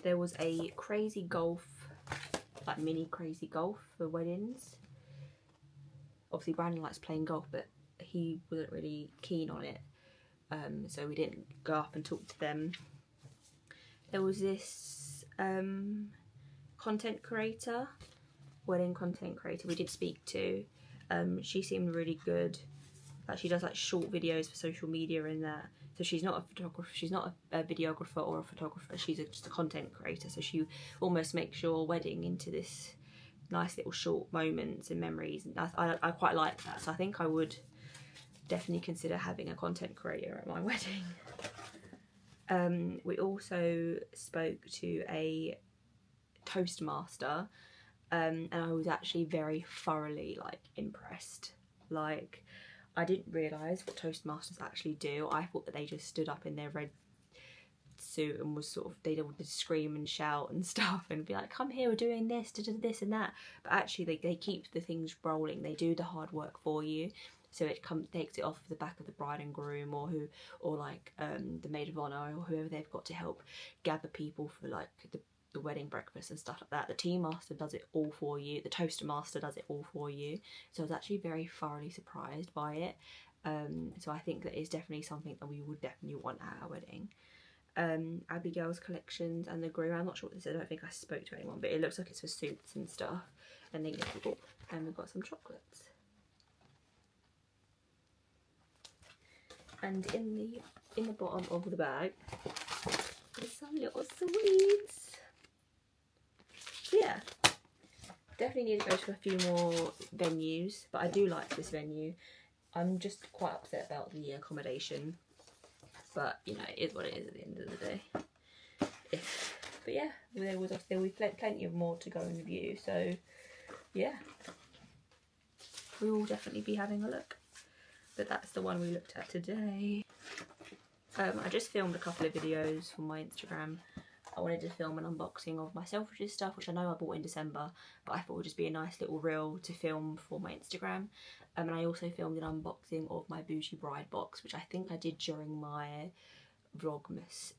There was a crazy golf, like mini crazy golf for weddings. Obviously Brandon likes playing golf, but he wasn't really keen on it, so we didn't go up and talk to them. There was this content creator, wedding content creator we did speak to. She seemed really good. Like, she does like short videos for social media and that. So she's not a photographer, she's not a videographer or a photographer, she's just a content creator. So she almost makes your wedding into this nice little short moments and memories. And I quite like that. So I think I would definitely consider having a content creator at my wedding. We also spoke to a Toastmaster, and I was actually very thoroughly like impressed. Like, I didn't realise what Toastmasters actually do. I thought that they just stood up in their red suit and was sort of, they'd all scream and shout and stuff and be like, come here, we're doing this, this and that. But actually they keep the things rolling. They do the hard work for you. So it takes it off the back of the bride and groom, or the maid of honour, or whoever they've got to help gather people for like the wedding breakfast and stuff like that. The tea master does it all for you. The toaster master does it all for you. So I was actually very thoroughly surprised by it. So I think that is definitely something that we would definitely want at our wedding. Abigail's collections and the groom. I'm not sure what this is. I don't think I spoke to anyone, but it looks like it's for suits and stuff. And then we've got some chocolates. And in the bottom of the bag there's some little sweets. So yeah, definitely need to go to a few more venues, but I do like this venue. I'm just quite upset about the accommodation, but you know, it is what it is at the end of the day. But yeah, there was plenty of more to go and view, so yeah, we will definitely be having a look. But that's the one we looked at today. I just filmed a couple of videos for my Instagram. I wanted to film an unboxing of my Selfridges stuff, which I know I bought in December, but I thought it would just be a nice little reel to film for my Instagram. And I also filmed an unboxing of my Bougie Bride box, which I think I did during my Vlogmas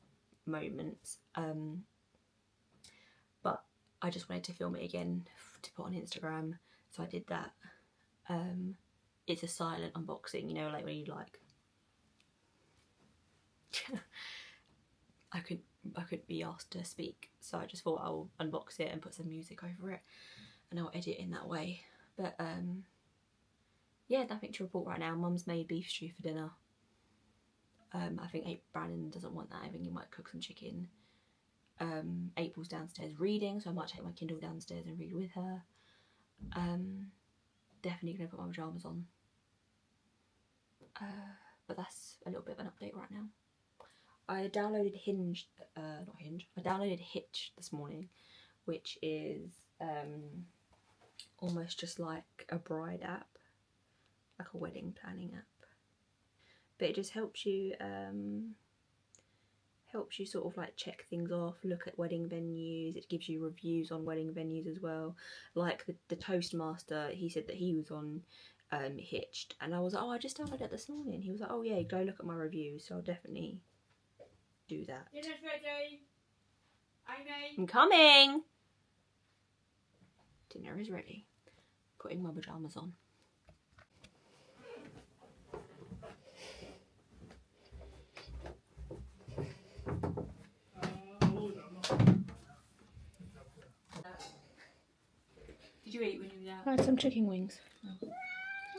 moments. But I just wanted to film it again to put on Instagram, so I did that. It's a silent unboxing, you know, like when you like I couldn't be asked to speak, so I just thought I'll unbox it and put some music over it and I'll edit in that way. But yeah, nothing to report right now. Mum's made beef stew for dinner. I think Brandan doesn't want that. I think he might cook some chicken. April's downstairs reading, so I might take my Kindle downstairs and read with her. Definitely gonna put my pyjamas on. But that's a little bit of an update right now. I downloaded I downloaded Hitch this morning, which is almost just like a bride app, like a wedding planning app. But it just helps you sort of like check things off, look at wedding venues. It gives you reviews on wedding venues as well. Like the Toastmaster, he said that he was on Hitched, and I was like, oh, I just downloaded it this morning. He was like, oh yeah, go look at my reviews. So I'll definitely do that. Dinner's ready. I'm coming. Dinner is ready. Putting my pyjamas on. did you eat when you were out? I had some chicken wings. Oh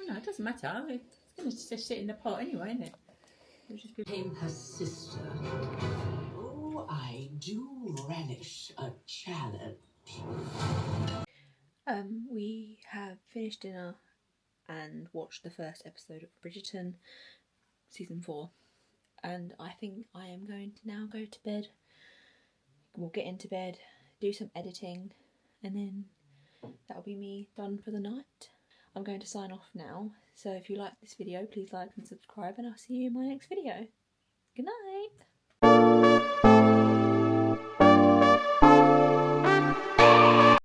no, it doesn't matter. It's going to just sit in the pot anyway, isn't it? It'll just be... Became her sister. Oh, I do relish a challenge. We have finished dinner and watched the first episode of Bridgerton, season 4. And I think I am going to now go to bed. We'll get into bed, do some editing, and then that'll be me done for the night. I'm going to sign off now, so if you like this video, please like and subscribe, and I'll see you in my next video. Good night!